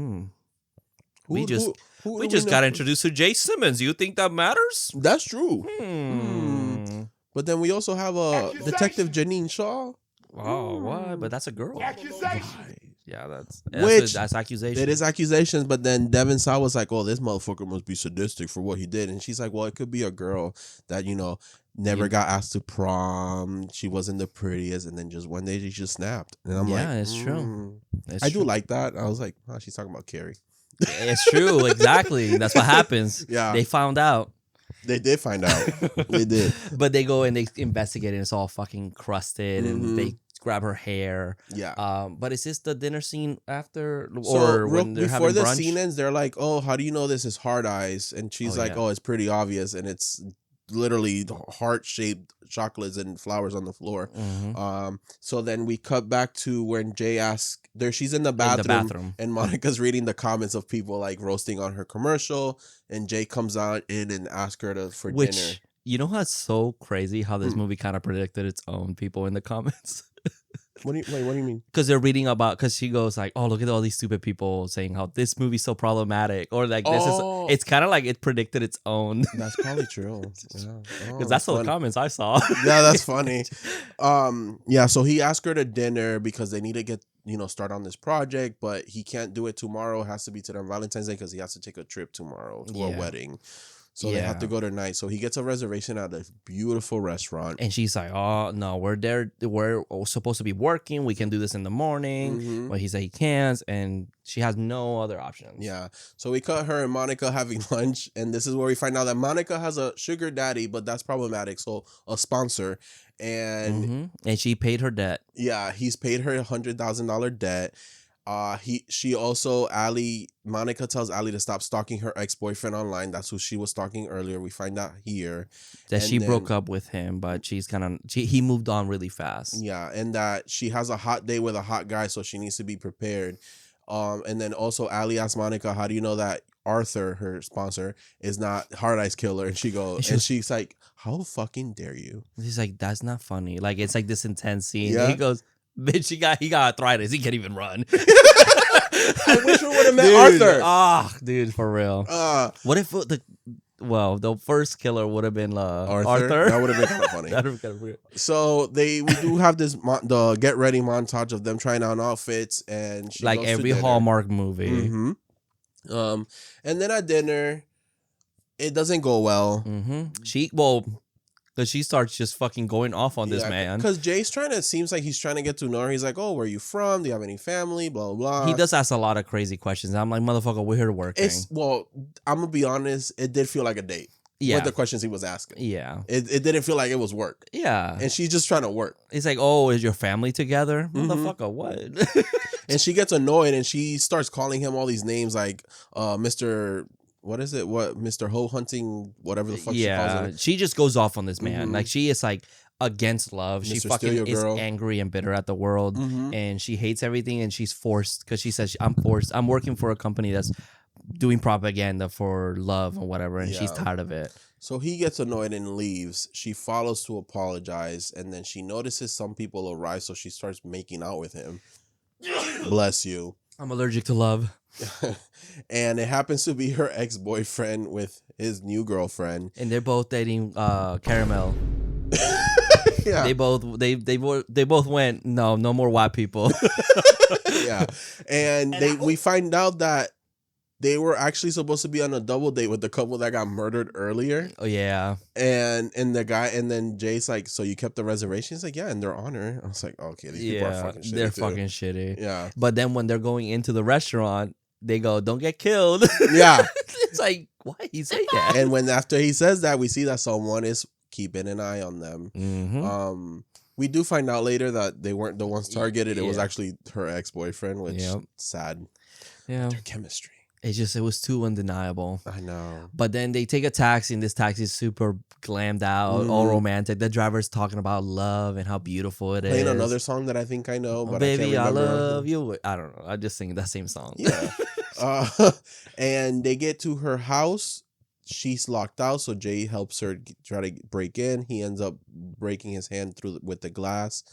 we just got introduced to Jay Simmons. You think that matters? That's true. But then we also have a Detective Janine Shaw. Oh, what? But that's a girl. Yeah, that's accusation. It is accusations, but then Devin Sawa was like, "Oh, this motherfucker must be sadistic for what he did," and she's like, "Well, it could be a girl that never got asked to prom. She wasn't the prettiest, and then just one day she just snapped." And I'm like, "Yeah, it's true. I do like that." I was like, "Oh, she's talking about Carrie." It's true, exactly. That's what happens. Yeah, they found out. They did find out. They did, but they go and they investigate, and it's all fucking crusted, and they grab her hair. Yeah. But is this the dinner scene after, or when they're before having brunch? The scene ends, they're like, "Oh, how do you know this is hard eyes?" And she's like, "Oh, it's pretty obvious," and it's literally heart-shaped chocolates and flowers on the floor. So then we cut back to when Jay asks, she's in the bathroom, and Monica's reading the comments of people like roasting on her commercial, and Jay comes out in and asks her for dinner. You know how it's so crazy how this movie kind of predicted its own people in the comments? What do you mean? Because they're reading about, because she goes like, oh, look at all these stupid people saying how this movie's so problematic, or like this is, it's kind of like it predicted its own. That's probably true. Because that's all the comments I saw. Yeah, that's funny. Yeah, so he asked her to dinner because they need to get, start on this project, but he can't do it tomorrow. It has to be to their Valentine's Day because he has to take a trip tomorrow to a wedding. So they have to go tonight. So he gets a reservation at a beautiful restaurant. And she's like, oh, no, we're there. We're supposed to be working. We can do this in the morning. Mm-hmm. But he said he can't. And she has no other options. Yeah. So we cut her and Monica having lunch. And this is where we find out that Monica has a sugar daddy, but that's problematic. So a sponsor. And she paid her debt. Yeah. He's paid her $100,000 debt. Monica tells Ali to stop stalking her ex-boyfriend online. That's who she was stalking earlier. We find out here that she broke up with him, but he moved on really fast. Yeah, and that she has a hot day with a hot guy, so she needs to be prepared. And then also Ali asks Monica, how do you know that Arthur, her sponsor, is not Hard Eyes Killer? And she's like, how fucking dare you? He's like, that's not funny. Like, it's like this intense scene. Yeah. He goes, bitch, he got arthritis. He can't even run. I wish we would have met Arthur. Dude, for real. What if the first killer would have been Arthur? That would have been kind of funny. That would have been kind of weird. So we do have this the get ready montage of them trying on outfits, and she like goes every to Hallmark movie. Mm-hmm. And then at dinner, it doesn't go well. Mm-hmm. Because she starts just fucking going off on this man. Because Jay's seems like he's trying to get to know her. He's like, oh, where are you from? Do you have any family? Blah, blah, blah. He does ask a lot of crazy questions. I'm like, motherfucker, we're here to work. I'm going to be honest. It did feel like a date. Yeah. With the questions he was asking. Yeah. It didn't feel like it was work. Yeah. And she's just trying to work. It's like, oh, is your family together? Motherfucker, what? And she gets annoyed and she starts calling him all these names like Mr. What is it? What Mr. Hoe Hunting, whatever the fuck she calls him. She just goes off on this man. Like she is like against love. Mr. She fucking is angry and bitter at the world, and she hates everything. And she's forced because she says, "I'm forced. I'm working for a company that's doing propaganda for love and whatever," and she's tired of it. So he gets annoyed and leaves. She follows to apologize, and then she notices some people arrive, so she starts making out with him. Bless you. I'm allergic to love. And it happens to be her ex-boyfriend with his new girlfriend, and they're both dating Caramel. Yeah, they both went no more white people. Yeah, and we find out that they were actually supposed to be on a double date with the couple that got murdered earlier. Oh yeah, and the guy, and then Jay's like, so you kept the reservation? He's like, yeah, in their honor. I was like, okay, these people are fucking shitty. They're fucking shitty. Yeah, but then when they're going into the restaurant, they go, don't get killed. Yeah. It's like, why he say that? And after he says that, we see that someone is keeping an eye on them. Mm-hmm. We do find out later that they weren't the ones targeted. It was actually her ex-boyfriend, which sad. Yeah. Their chemistry. It was too undeniable. I know. But then they take a taxi, and this taxi is super glammed out, all romantic. The driver's talking about love and how beautiful it is. Playing another song that I think I know, but Baby, I can't remember. I love you. I don't know. I just sing that same song. Yeah. And they get to her house. She's locked out, so Jay helps her try to break in. He ends up breaking his hand with the glass,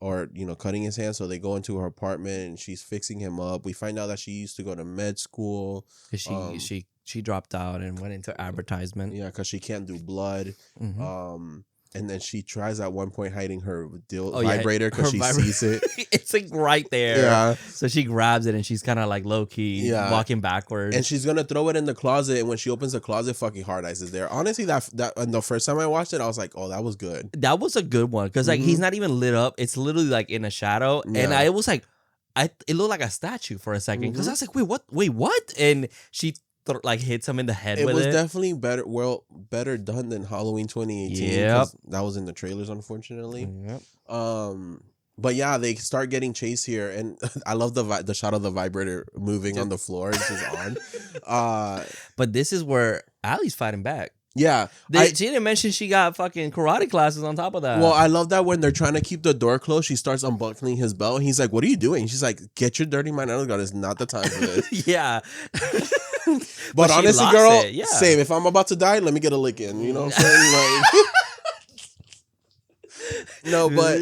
or cutting his hand. So they go into her apartment and she's fixing him up. We find out that she used to go to med school. She dropped out and went into advertisement. Yeah, because she can't do blood. And then she tries at one point hiding her vibrator because she sees it. It's like right there. Yeah. So she grabs it and she's kind of like low key walking backwards. And she's gonna throw it in the closet. And when she opens the closet, fucking Hard Eyes is there. Honestly, that the first time I watched it, I was like, oh, that was good. That was a good one because like he's not even lit up. It's literally like in a shadow. Yeah. And I was like, it looked like a statue for a second because I was like, wait, what? And she hits him in the head with it. It was definitely better done than Halloween 2018. Yeah, that was in the trailers, unfortunately. Yep. But yeah, they start getting chased here, and I love the shot of the vibrator moving on the floor. It's just on. But this is where Allie's fighting back. Yeah. She didn't mention she got fucking karate classes on top of that. Well, I love that when they're trying to keep the door closed, she starts unbuckling his belt. And he's like, what are you doing? She's like, get your dirty mind out of the gun. It's not the time for this. Yeah. But honestly, girl, same. If I'm about to die, let me get a lick in. You know what I'm saying? No, but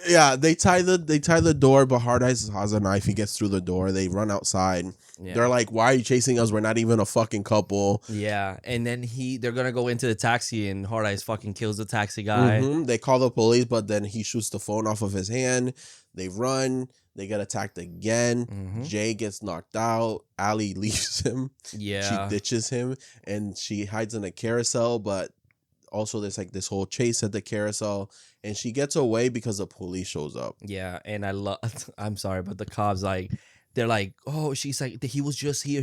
yeah, they tie the door, but Hard Eyes has a knife. He gets through the door. They run outside. Yeah. They're like, "Why are you chasing us? We're not even a fucking couple." Yeah, and then they're gonna go into the taxi, and Hard Eyes fucking kills the taxi guy. They call the police, but then he shoots the phone off of his hand. They run. They get attacked again. Jay gets knocked out. Allie leaves him. Yeah, she ditches him, and she hides in a carousel. But also, there's like this whole chase at the carousel, and she gets away because the police shows up. Yeah, and I'm sorry, but the cops they're like, oh, she's like, he was just here,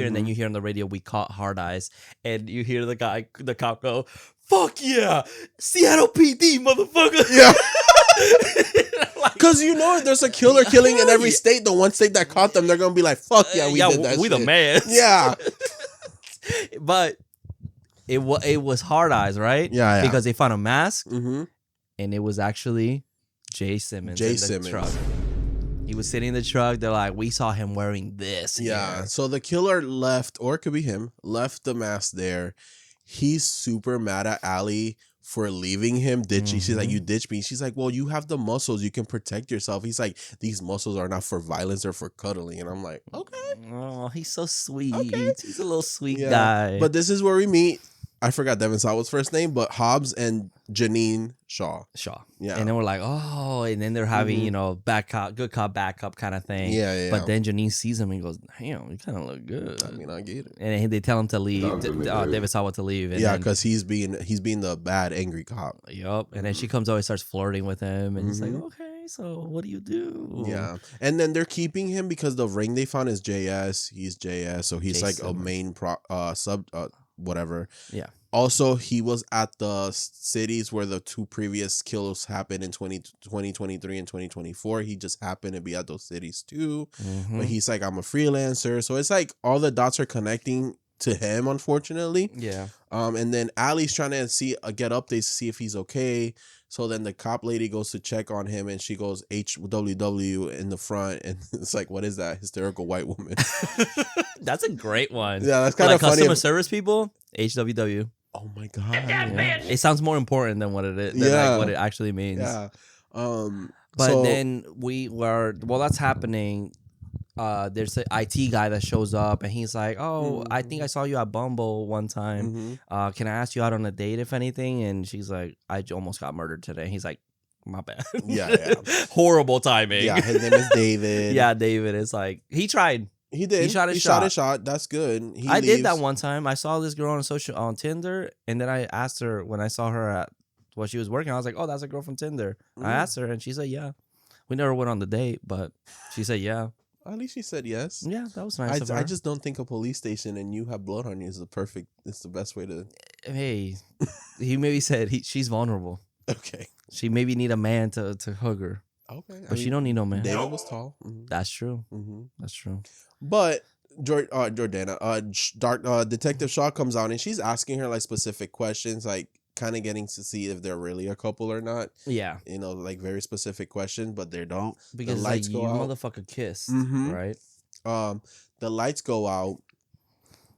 and then you hear on the radio, we caught Hard Eyes, and you hear the cop go, fuck yeah, Seattle PD, motherfucker. Yeah. Because if there's a killer killing in every state, the one state that caught them, they're gonna be like, fuck yeah, we did that. We shit. The man. Yeah. But it was Hard Eyes, right? Yeah. Because they found a mask, and it was actually Jay Simmons in the truck. He was sitting in the truck. They're like, we saw him wearing this. Yeah. Here. So the killer left, or it could be him, left the mask there. He's super mad at Allie for leaving him. She's like, you ditched me. She's like, well, you have the muscles. You can protect yourself. He's like, these muscles are not for violence or for cuddling. And I'm like, okay. Oh, he's so sweet. Okay. He's a little sweet yeah. guy. But this is where we meet. I forgot Devin Sawa's first name, but Hobbs and Janine Shaw. Yeah. And then we're like, oh, and then they're having, bad cop, good cop, bad cop kind of thing. Yeah. But then Janine sees him and goes, damn, you kind of look good. I mean, I get it. And then they tell him to leave. David Sawa to leave. And because he's being the bad, angry cop. Yup. And then she comes over and starts flirting with him. And he's like, okay, so what do you do? Yeah. And then they're keeping him because the ring they found is JS. He's JS. So he's Jason. like a main whatever. Yeah. Also, he was at the cities where the two previous kills happened in 2023 and 2024. He just happened to be at those cities too. But he's like, I'm a freelancer. So it's like all the dots are connecting to him, unfortunately. Yeah. And then Allie's trying to get updates to see if he's okay. So then the cop lady goes to check on him, and she goes HWW in the front, and it's like, what is that? Hysterical white woman. That's a great one. Yeah, that's kind of funny. Customer service people, HWW. Oh my god. Yeah. It sounds more important than what it is. Than like what it actually means. Yeah. But then that's happening. There's an IT guy that shows up, and he's like, oh, I think I saw you at Bumble one time. Can I ask you out on a date, if anything? And she's like, I almost got murdered today. He's like, my bad. Yeah. Horrible timing. Yeah, his name is David. Yeah, David is like, he tried. He did. He shot a shot. That's good. I did that one time. I saw this girl on Tinder, and then I asked her when I saw her at what she was working. I was like, oh, that's a girl from Tinder. I asked her, and she said, yeah. We never went on the date, but she said, yeah. At least she said yes. Yeah, that was nice of her. I just don't think a police station and you have blood on you is it's the best way to. Hey, he maybe said she's vulnerable. Okay. She maybe need a man to hug her. Okay. But she don't need no man. David was tall. That's true. That's true. But Jordana, Detective Shaw comes out, and she's asking her like specific questions, like kind of getting to see if they're really a couple or not. Yeah. Like very specific questions, but they don't. Because the lights go out. Motherfucker kiss, right? The lights go out,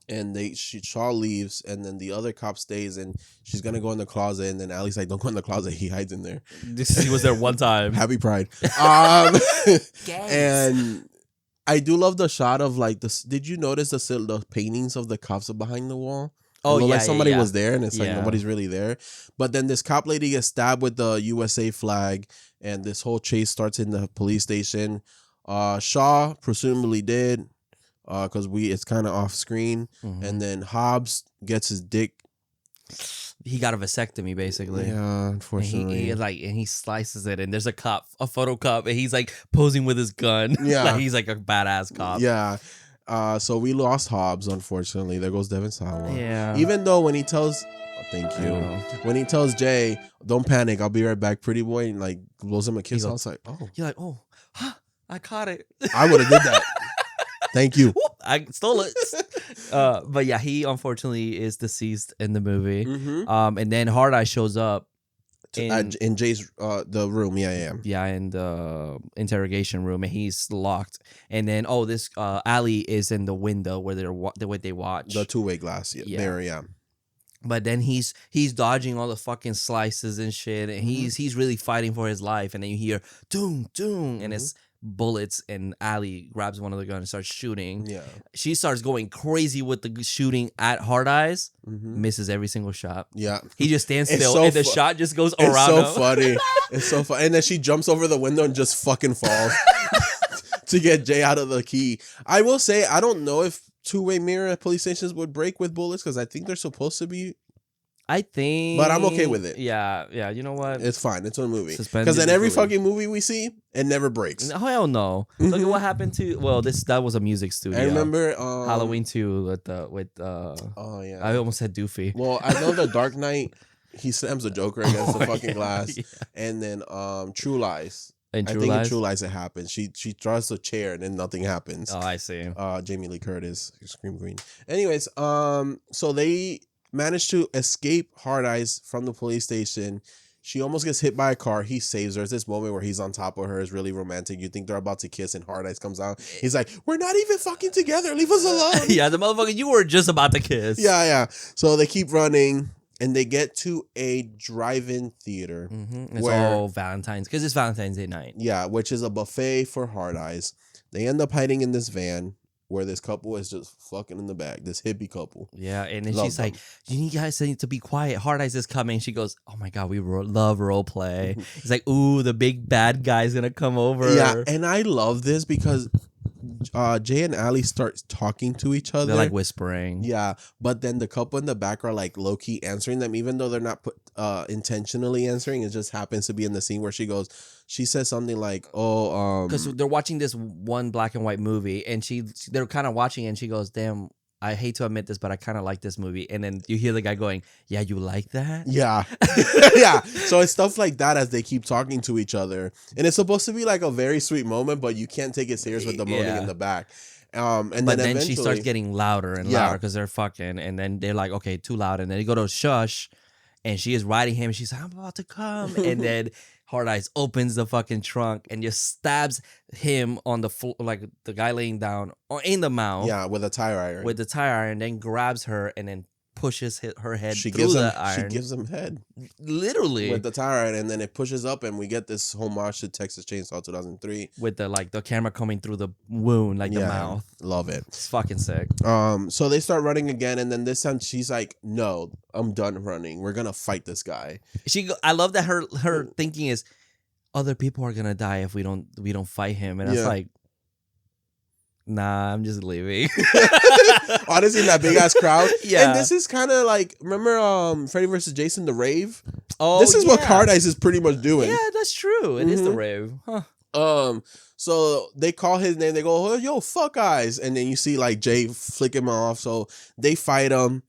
and Shaw leaves, and then the other cop stays, and she's gonna go in the closet, and then Allie's like, don't go in the closet, he hides in there. He was there one time. Happy Pride. And I do love the shot of like this. Did you notice the paintings of the cops behind the wall? Oh, yeah, like somebody yeah. was there, and it's like nobody's really there. But then this cop lady gets stabbed with the USA flag, and this whole chase starts in the police station. Shaw presumably did, because it's kind of off screen, and then Hobbs gets his dick. He got a vasectomy, basically. Yeah, unfortunately. And he slices it, and there's a photo cop, and he's like posing with his gun. Yeah, like he's like a badass cop. Yeah. So we lost Hobbs, unfortunately. There goes Devin Sawa. Yeah. Even though when he tells, thank you. When he tells Jay, "Don't panic, I'll be right back, pretty boy," and like blows him a kiss, I was like, "Oh." You're like, "Oh, I caught it." I would have did that. Thank you. I stole it. But yeah, he unfortunately is deceased in the movie. And then Hard Eye shows up in Jay's the room. Yeah, in the interrogation room, and he's locked. And then this Allie is in the window where they watch the two-way glass. Yeah. There, yeah. But then he's dodging all the fucking slices and shit, and he's really fighting for his life. And then you hear doom doom, and it's bullets. And Allie grabs one of the guns and starts shooting. Yeah, she starts going crazy with the shooting at Hard Eyes. Misses every single shot. Yeah, he just stands still, and the shot just goes around. It's so him. funny. It's so funny. And then she jumps over the window and just fucking falls to get Jay out of the key. I will say, I don't know if two-way mirror at police stations would break with bullets because I think they're supposed to be. I think, but I'm okay with it. Yeah. You know what? It's fine. It's a movie. Because in every fucking movie we see, it never breaks. Hell no. Look at what happened to. Well, that was a music studio. I remember Halloween 2 with. Oh yeah. I almost said Doofy. Well, I know the Dark Knight. He slams the Joker against the fucking glass, and then True Lies. In True Lies it happens. She draws the chair and then nothing happens. Oh, I see. Jamie Lee Curtis, Scream Queen. Anyways, so they managed to escape Hard Eyes from the police station. She almost gets hit by a car. He saves her. It's this moment where he's on top of her. It's really romantic. You think they're about to kiss, and Hard Eyes comes out. He's like, "We're not even fucking together. Leave us alone." Yeah, the motherfucker, you were just about to kiss. Yeah. So they keep running. And they get to a drive-in theater. It's all Valentine's, because it's Valentine's Day night. Yeah, which is a buffet for Hard Eyes. They end up hiding in this van where this couple is just fucking in the back. This hippie couple. Yeah, and then she's like, "You guys need to be quiet. Hard Eyes is coming." She goes, "Oh my god, we love role play." It's like, "Ooh, the big bad guy's gonna come over." Yeah, and I love this because Jay and Allie start talking to each other. They're like whispering. Yeah, but then the couple in the back are like low key answering them, even though they're not intentionally answering. It just happens to be in the scene where she says something like, "Oh, because they're watching this one black and white movie, and they're kind of watching, and she goes, "Damn, I hate to admit this, but I kind of like this movie." And then you hear the guy going, "Yeah, you like that?" Yeah. Yeah. So it's stuff like that as they keep talking to each other. And it's supposed to be like a very sweet moment, but you can't take it serious with the moaning in the back. And then she starts getting louder and louder because they're fucking. And then they're like, "Okay, too loud." And then they go to shush. And she is riding him. And she's like, "I'm about to come." And then Hard Eyes opens the fucking trunk and just stabs him on the floor, like the guy laying down, or in the mouth. Yeah, with a tire iron. With the tire iron, then grabs her and then pushes her head through the iron. She gives him head. Literally. With the tire iron, and then it pushes up, and we get this homage to Texas Chainsaw 2003. With the camera coming through the wound, like the mouth. Love it. It's fucking sick. So they start running again, and then this time she's like, "No, I'm done running. We're gonna fight this guy." I love that her thinking is, other people are gonna die if we don't fight him, and it's like, nah, I'm just leaving. Honestly, in that big ass crowd. Yeah. And this is kind of like, remember Freddy vs. Jason, the rave? Oh, this is what Hard Eyes is pretty much doing. Yeah, that's true. It is the rave. Huh. So they call his name. They go, "Oh, yo, fuck Eyes," and then you see like Jay flick him off. So they fight him.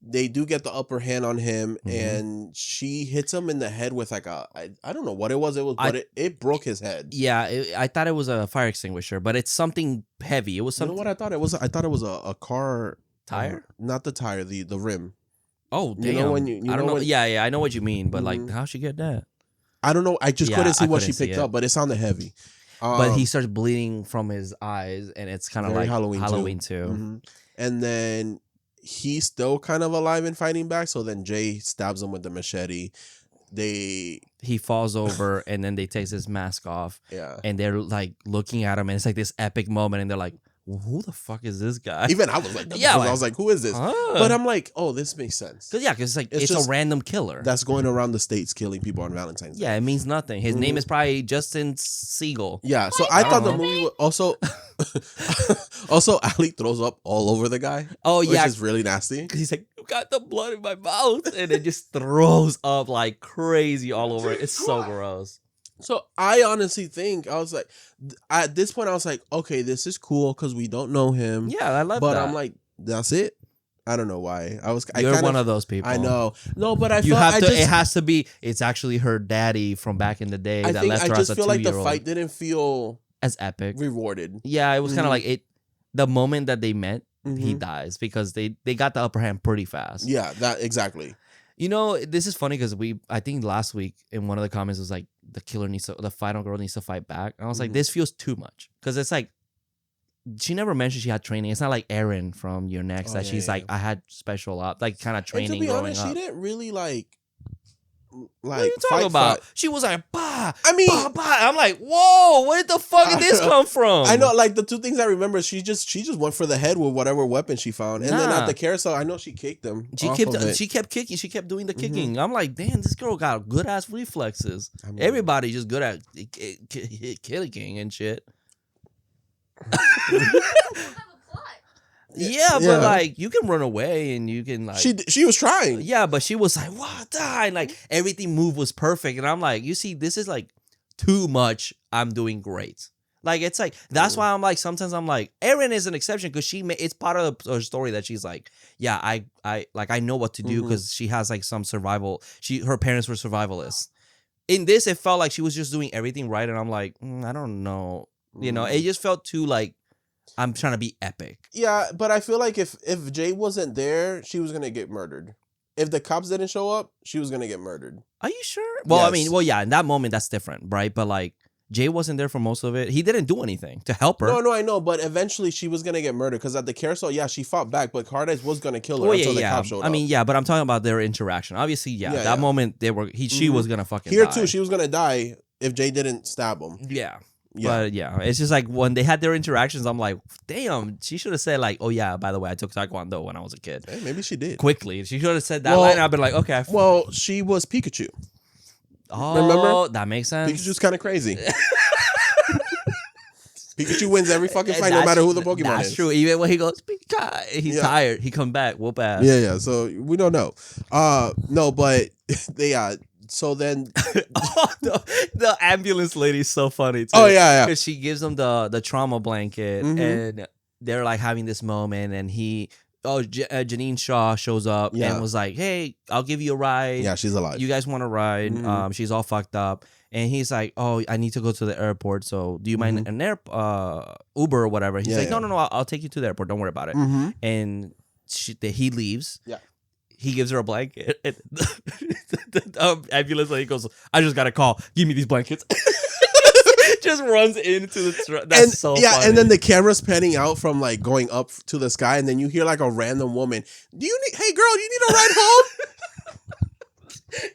They do get the upper hand on him, and she hits him in the head with like I don't know what it was. But it broke his head. Yeah, I thought it was a fire extinguisher, but it's something heavy. It was something. You know what I thought it was? I thought it was a car tire. Not the tire, the rim. Oh, damn. You know when you I don't know know. Yeah, I know what you mean, but like, how'd she get that? I don't know. I just couldn't see what she picked up, but it sounded heavy. But he starts bleeding from his eyes, and it's kind of like Halloween too. And then he's still kind of alive and fighting back. So then Jay stabs him with the machete. He falls over, and then they take his mask off. Yeah. And they're like looking at him, and it's like this epic moment, and they're like, well, who the fuck is this guy? Even I was like, I was like, who is this? But I'm like, oh, this makes sense. Because it's a random killer that's going around the states killing people on Valentine's Day. Yeah, it means nothing. His name is probably Justin Siegel. Yeah, so I thought the movie was also Ali throws up all over the guy. Oh yeah, which is really nasty. Because he's like, "You got the blood in my mouth," and it just throws up like crazy all over it. It's so gross. So I honestly think I was like, at this point I was like, okay, this is cool because we don't know him. Yeah, I love that. But I'm like, that's it. I don't know why. You're one of those people. I know. No, but it has to be. It's actually her daddy from back in the day that left her as a 2-year-old. I just feel like the fight didn't feel as epic, rewarded. Yeah, it was kind of like it. The moment that they met, he dies because they got the upper hand pretty fast. Yeah, that exactly. You know, this is funny because I think last week in one of the comments was like, the final girl needs to fight back. And I was like, this feels too much. Because it's like, she never mentioned she had training. It's not like Erin from Your Next that she's like, I had special like kind of training. And to be honest, up. She didn't really like what are you talking about? She was like, bah. I mean, bah, bah. I'm like, whoa, where the fuck did this come from? I know, like the two things I remember, she just went for the head with whatever weapon she found, and then at the carousel, I know she kicked him. She kept kicking. She kept doing the kicking. I'm like, damn, this girl got good ass reflexes. I mean, everybody just good at kicking and shit. Yeah, but like you can run away and you can like she was trying. Yeah, but she was like, what die? Like everything move was perfect. And I'm like, you see, this is like too much. I'm doing great. Like it's like that's why I'm like sometimes I'm like Erin is an exception because it's part of her story that she's like, yeah, I know what to do because she has like some survival. Her parents were survivalists. In this, it felt like she was just doing everything right, and I'm like, I don't know. You know, it just felt too like I'm trying to be epic. Yeah, but I feel like if Jay wasn't there, she was gonna get murdered. If the cops didn't show up, she was gonna get murdered. Are you sure? Well, yes. I mean, yeah, in that moment, that's different, right? But like, Jay wasn't there for most of it. He didn't do anything to help her. No, I know, but eventually she was gonna get murdered because at the carousel, yeah, she fought back, but Hard Eyes was gonna kill her until the cops showed up. I mean, yeah, but I'm talking about their interaction. Obviously, that moment she was gonna fucking die. Here too, she was gonna die if Jay didn't stab him. Yeah. But yeah, it's just like when they had their interactions, I'm like, damn, she should have said like, oh yeah, by the way, I took Taekwondo when I was a kid. Hey, maybe she did. Quickly. She should have said that line and I've been like, okay. Well, she was Pikachu. Oh, remember? That makes sense. Pikachu's kind of crazy. Pikachu wins every fucking fight no matter who the Pokemon is. That's true. Even when he goes, he's tired. He come back, whoop ass. Yeah. So we don't know. No, but they so then the ambulance lady's so funny too. Oh yeah. Because she gives them the trauma blanket and they're like having this moment and Janine Shaw shows up and was like, hey, I'll give you a ride. Yeah, she's alive. You guys want a ride? She's all fucked up. And he's like, oh, I need to go to the airport. So do you mind an Uber or whatever? He's like, no, I'll take you to the airport. Don't worry about it. And he leaves. Yeah. He gives her a blanket. And the ambulance lady goes, I just got a call. Give me these blankets. Just runs into the truck. That's so funny. And then the camera's panning out from like going up to the sky, and then you hear like a random woman. Hey girl, do you need a ride home?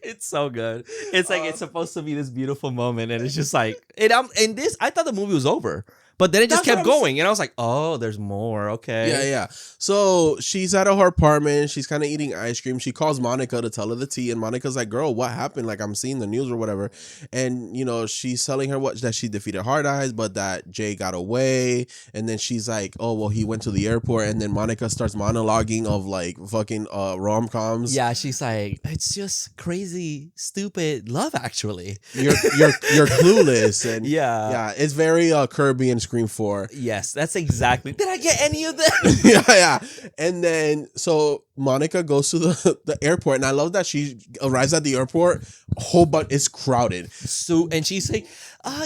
It's so good. It's like it's supposed to be this beautiful moment, and it's just like I thought the movie was over. But then it just kept going, and I was like, oh, there's more. Okay. Yeah. So she's at her apartment. She's kind of eating ice cream. She calls Monica to tell her the tea, and Monica's like, girl, what happened? Like, I'm seeing the news or whatever. And, she's telling her that she defeated Hard Eyes, but that Jay got away. And then she's like, oh, well, he went to the airport. And then Monica starts monologuing of, like, fucking rom-coms. Yeah, she's like, it's just crazy, stupid love, actually. You're clueless. And yeah, it's very Kirby and Scream 4. Yes, that's exactly. Did I get any of that? Yeah. And then so Monica goes to the airport, and I love that she arrives at the airport. A whole bunch is crowded. So and she's like,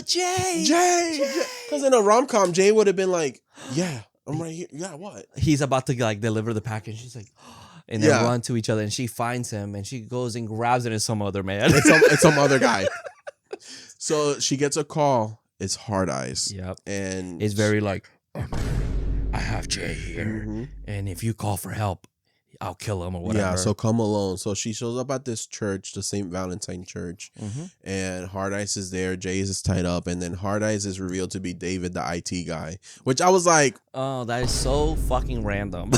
Jay. Because in a rom-com, Jay would have been like, yeah, I'm right here. Yeah, what? He's about to like deliver the package. She's like, and they run to each other, and she finds him, and she goes and grabs it as some other man. It's some other guy. So she gets a call. It's Hard Eyes. Yep. And it's very like, I have Jay here. And if you call for help, I'll kill him or whatever. Yeah, so come alone. So she shows up at this church, the St. Valentine Church. And Hard Eyes is there. Jay is tied up. And then Hard Eyes is revealed to be David, the IT guy. Which I was like... Oh, that is so fucking random.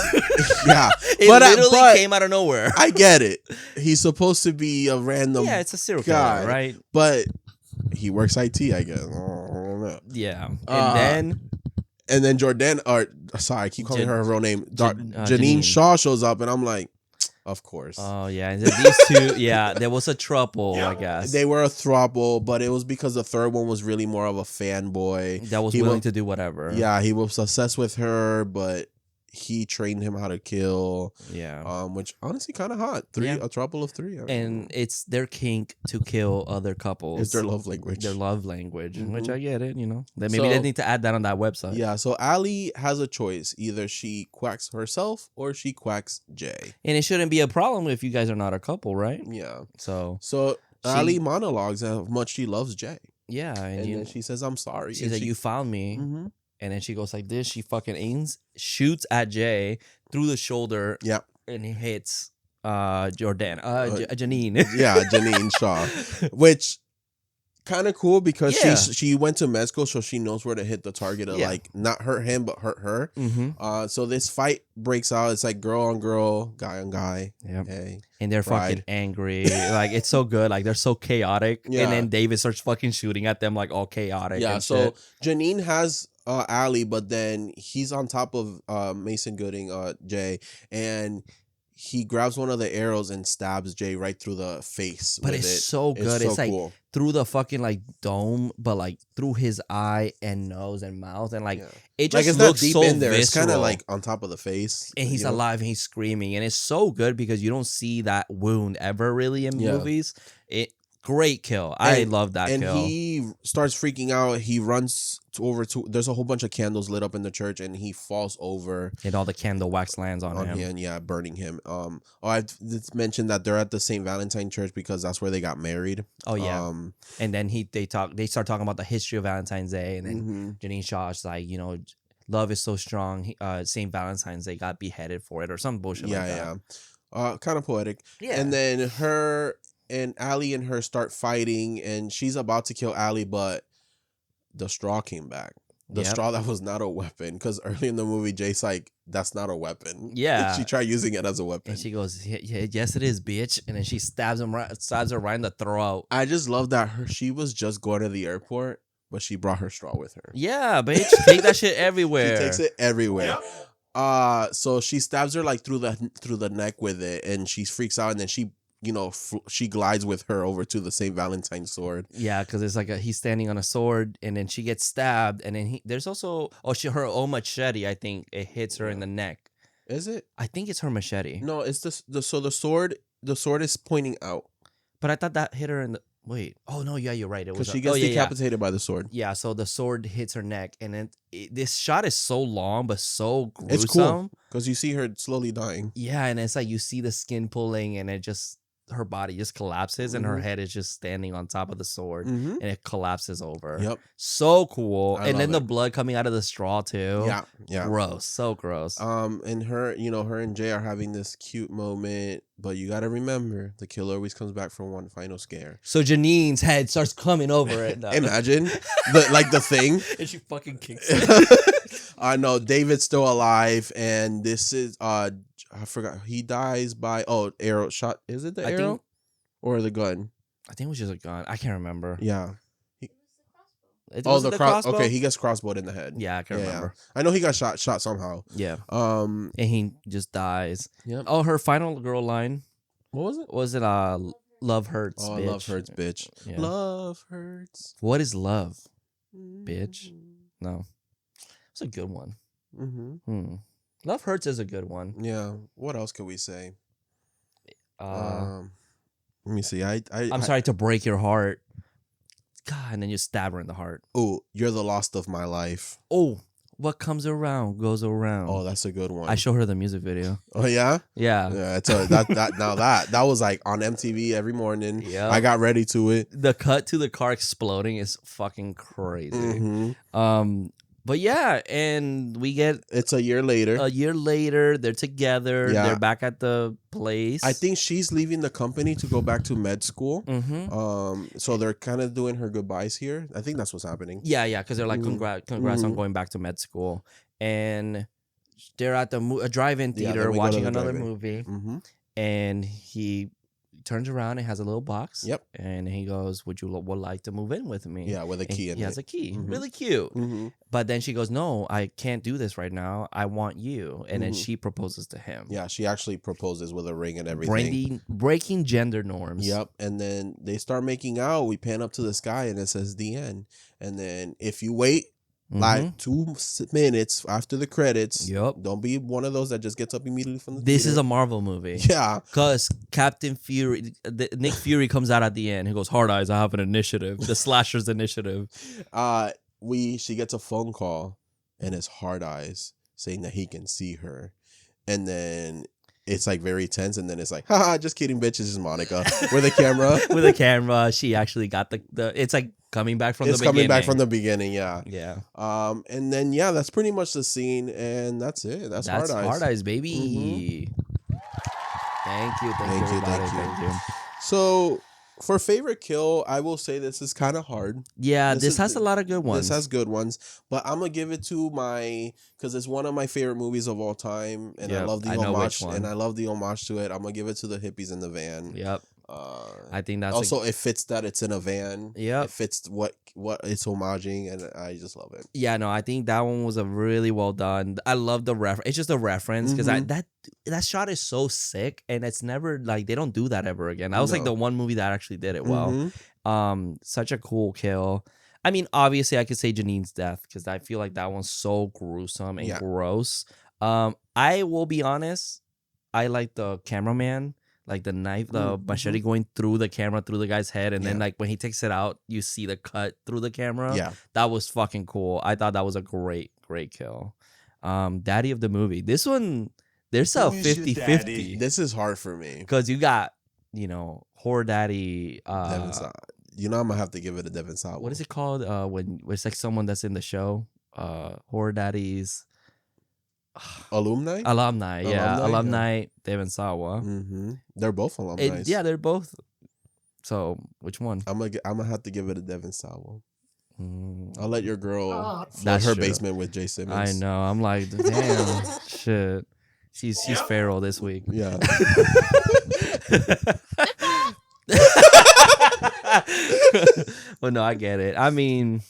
Yeah. It literally came out of nowhere. I get it. He's supposed to be a random Yeah, it's a serial killer, right? But... he works IT, I guess. I don't know. Yeah. And then Jordan, I keep calling her real name. Janine Shaw shows up, and I'm like, of course. Oh, yeah. And these two, there was a throuple, I guess. They were a throuple, but it was because the third one was really more of a fanboy. That was willing to do whatever. Yeah, he was obsessed with her, but he trained him how to kill. Yeah. Which honestly kind of hot. A throuple of 3. And it's their kink to kill other couples. It's their love language. Which I get it, Maybe they need to add that on that website. Yeah, so Allie has a choice. Either she quacks herself or she quacks Jay. And it shouldn't be a problem if you guys are not a couple, right? Yeah. So Allie monologues how much she loves Jay. Yeah. And then she says, I'm sorry. She's like, you found me. and then she goes like this. She fucking aims, shoots at Jay through the shoulder. Yep. And he hits Janine. Yeah, Janine Shaw, which kind of cool because she went to med school, so she knows where to hit the target of like not hurt him but hurt her. So this fight breaks out. It's like girl on girl, guy on guy. Hey, and they're fucking angry. Like it's so good. Like they're so chaotic. And then David starts fucking shooting at them like all chaotic. Yeah. So Janine has Allie, but then he's on top of Mason Gooding, Jay, and he grabs one of the arrows and stabs Jay right through the face. But it's so good. It's like cool. Through the fucking like dome, but like through his eye and nose and mouth, and like it just it's looks not deep so in there. visceral. It's kind of like on top of the face, and he's alive and he's screaming, and it's so good because you don't see that wound ever really in movies. Great kill. I love that kill. And he starts freaking out. He runs over to... There's a whole bunch of candles lit up in the church, and he falls over. And all the candle wax lands on him. And burning him. I've mentioned that they're at the St. Valentine Church because that's where they got married. Oh, yeah. And then they start talking about the history of Valentine's Day, and then Janine Shaw's like, you know, love is so strong. St. Valentine's Day got beheaded for it or some bullshit like that. Yeah. Kind of poetic. Yeah. And then her... And Allie and her start fighting, and she's about to kill Allie, but the straw came back. The straw that was not a weapon, because early in the movie, Jay's like, that's not a weapon. Yeah. She tried using it as a weapon. And she goes, yes, it is, bitch. And then she stabs her right in the throat. I just love that she was just going to the airport, but she brought her straw with her. Yeah, bitch. Take that shit everywhere. She takes it everywhere. So she stabs her like through the neck with it, and she freaks out, and then she she glides with her over to the St. Valentine's sword. Yeah, because it's like he's standing on a sword, and then she gets stabbed, and then there's also her own machete. I think it hits her in the neck. Is it? I think it's her machete. No, it's the sword. The sword is pointing out. But I thought that hit her in the... Wait. Oh, no, yeah, you're right. It was... Because she gets decapitated by the sword. Yeah, so the sword hits her neck, and then this shot is so long, but so gruesome. It's cool, because you see her slowly dying. Yeah, and it's like you see the skin pulling, and it just... her body just collapses and her head is just standing on top of the sword and it collapses over. Yep. So cool. And then the blood coming out of the straw too. Yeah. Yeah. Gross. So gross. And her and Jay are having this cute moment, but you got to remember the killer always comes back for one final scare. So Janine's head starts coming over it. Imagine the thing. And she fucking kicks it. I know David's still alive, and this is I forgot. He dies by arrow shot. Is it the arrow or the gun? I think it was just a gun. I can't remember. Yeah. The crossbow? Okay, he gets crossbowed in the head. Yeah, I can remember. I know he got shot somehow. Yeah. And he just dies. Yep. Oh, her final girl line. What was it? Was it love hurts, bitch? Love hurts, bitch. Yeah. Love hurts. What is love, bitch? No. It's a good one. Love hurts is a good one. Yeah. What else could we say? Let me see. I'm sorry to break your heart. God, and then you stab her in the heart. Oh, you're the lost of my life. Oh, what comes around goes around. Oh, that's a good one. I show her the music video. Oh yeah, yeah. Yeah. That was like on MTV every morning. Yeah, I got ready to it. The cut to the car exploding is fucking crazy. But yeah, and we get... It's a year later. They're together. Yeah. They're back at the place. I think she's leaving the company to go back to med school. So they're kind of doing her goodbyes here. I think that's what's happening. Yeah, because they're like, congrats on going back to med school. And they're at a drive-in theater watching another movie. And he turns around and has a little box. Yep. And he goes, would like to move in with me? Yeah, with a key in it. He has a key. Really cute. But then she goes, no, I can't do this right now. I want you. And then she proposes to him. Yeah, she actually proposes with a ring and everything. Breaking gender norms. Yep. And then they start making out. We pan up to the sky and it says the end. And then if you wait like 2 minutes after the credits. Yep. Don't be one of those that just gets up immediately from the theater. This is a Marvel movie. Yeah. Because Captain Fury, Nick Fury comes out at the end. He goes, hard eyes, I have an initiative. The Slasher's initiative. She gets a phone call and it's Hard Eyes saying that he can see her. And then it's like very tense, and then it's like, haha, just kidding, bitch, it's just Monica with a camera. With a camera, she actually got the it's like coming back from the beginning. It's coming back from the beginning, yeah. Yeah. And then yeah, that's pretty much the scene, and that's it. That's Hard Eyes. Hard Eyes, baby. Thank you, everybody. Thank you. So for favorite kill, I will say this is kind of hard. Yeah, this has a lot of good ones. This has good ones, but I'm gonna give it to because it's one of my favorite movies of all time, and I love the homage. And I love the homage to it. I'm gonna give it to the hippies in the van. Yep. I think that's also it fits that it's in a van. Yeah, it fits what it's homaging, and I just love it. Yeah, no, I think that one was a really well done. I love the reference. It's just a reference because that shot is so sick, and it's never like they don't do that ever again. That was like the one movie that actually did it well. Such a cool kill. I mean, obviously, I could say Janine's death because I feel like that one's so gruesome and gross. I will be honest. I like the cameraman. Like the knife, the machete going through the camera, through the guy's head. And then like when he takes it out, you see the cut through the camera. Yeah. That was fucking cool. I thought that was a great kill. Daddy of the movie. This one, there's a 50-50. This is hard for me. Because you got, Horror Daddy. Devin Sawa. I'm going to have to give it a Devin Sawa. What is it called? When it's like someone that's in the show. Horror Daddies. Alumni, Devin Sawa. They're both alumni. Yeah, they're both. So which one? I'm gonna have to give it a Devin Sawa. I'll let your girl flood her basement with Jay Simmons. I know. I'm like, damn, shit. She's feral this week. Yeah. Well, no, I get it. I mean,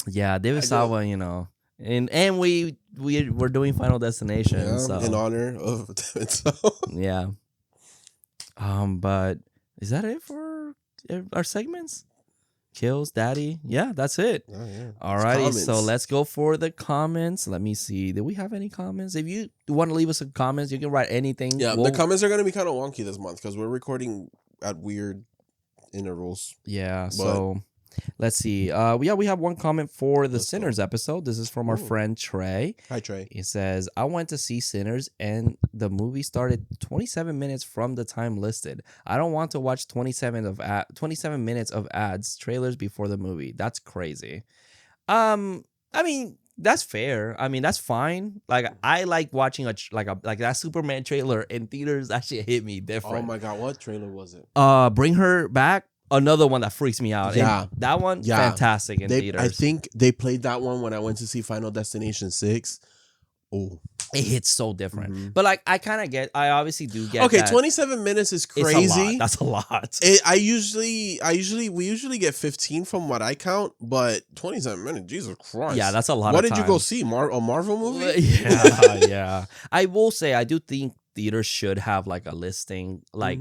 yeah, Devin Sawa, And we're doing Final Destination, so in honor of Devin Sawa. Yeah. But is that it for our segments? Kills, Daddy. Yeah, that's it. Oh, yeah. Alrighty, so let's go for the comments. Let me see. Did we have any comments? If you want to leave us some comments, you can write anything. Yeah, the comments are going to be kind of wonky this month because we're recording at weird intervals. Yeah, so let's see. We have one comment for the Sinners episode. This is from our friend Trey. Hi, Trey. He says, I went to see Sinners and the movie started 27 minutes from the time listed. I don't want to watch 27 minutes of ads, trailers before the movie. That's crazy. I mean, that's fair. I mean, that's fine. Like, I like watching like that Superman trailer in theaters. That shit hit me different. Oh my God, what trailer was it? Bring Her Back. Another one that freaks me out. Yeah. And that one, fantastic in theaters. I think they played that one when I went to see Final Destination 6. Oh. It hits so different. But like, I obviously do get okay, 27 minutes is crazy. That's a lot. We usually get 15 from what I count, but 27 minutes, Jesus Christ. Yeah, that's a lot What of did you go see? A Marvel movie? Yeah. I will say, I do think theaters should have like a listing, like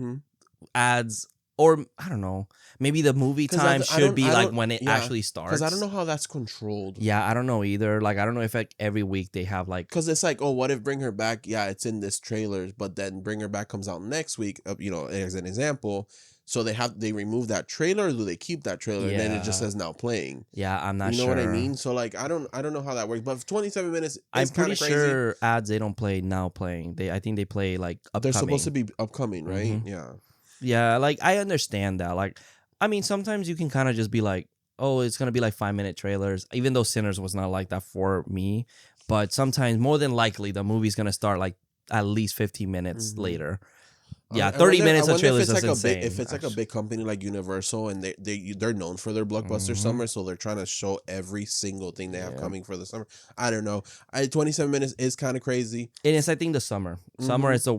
ads. Or, I don't know, maybe the movie time should be like when it actually starts. Because I don't know how that's controlled. Yeah, I don't know either. Like, I don't know if like every week they have like... Because it's like, oh, what if Bring Her Back, it's in this trailer, but then Bring Her Back comes out next week, as an example. So they remove that trailer, or do they keep that trailer and then it just says now playing? Yeah, I'm not sure. You know what I mean? So like, I don't know how that works. But 27 minutes, I'm pretty sure ads, they don't play now playing. I think they play like upcoming. They're supposed to be upcoming, right? Yeah. Yeah, like, I understand that. Like, I mean, sometimes you can kind of just be like, oh, it's going to be like 5-minute trailers, even though Sinners was not like that for me. But sometimes, more than likely, the movie's going to start like at least 15 minutes later. Yeah, 30 minutes of trailers is insane. If it's like a big company like Universal and they're known for their blockbuster summer, so they're trying to show every single thing they have coming for the summer. I don't know. 27 minutes is kind of crazy. It is, I think, the summer. Summer is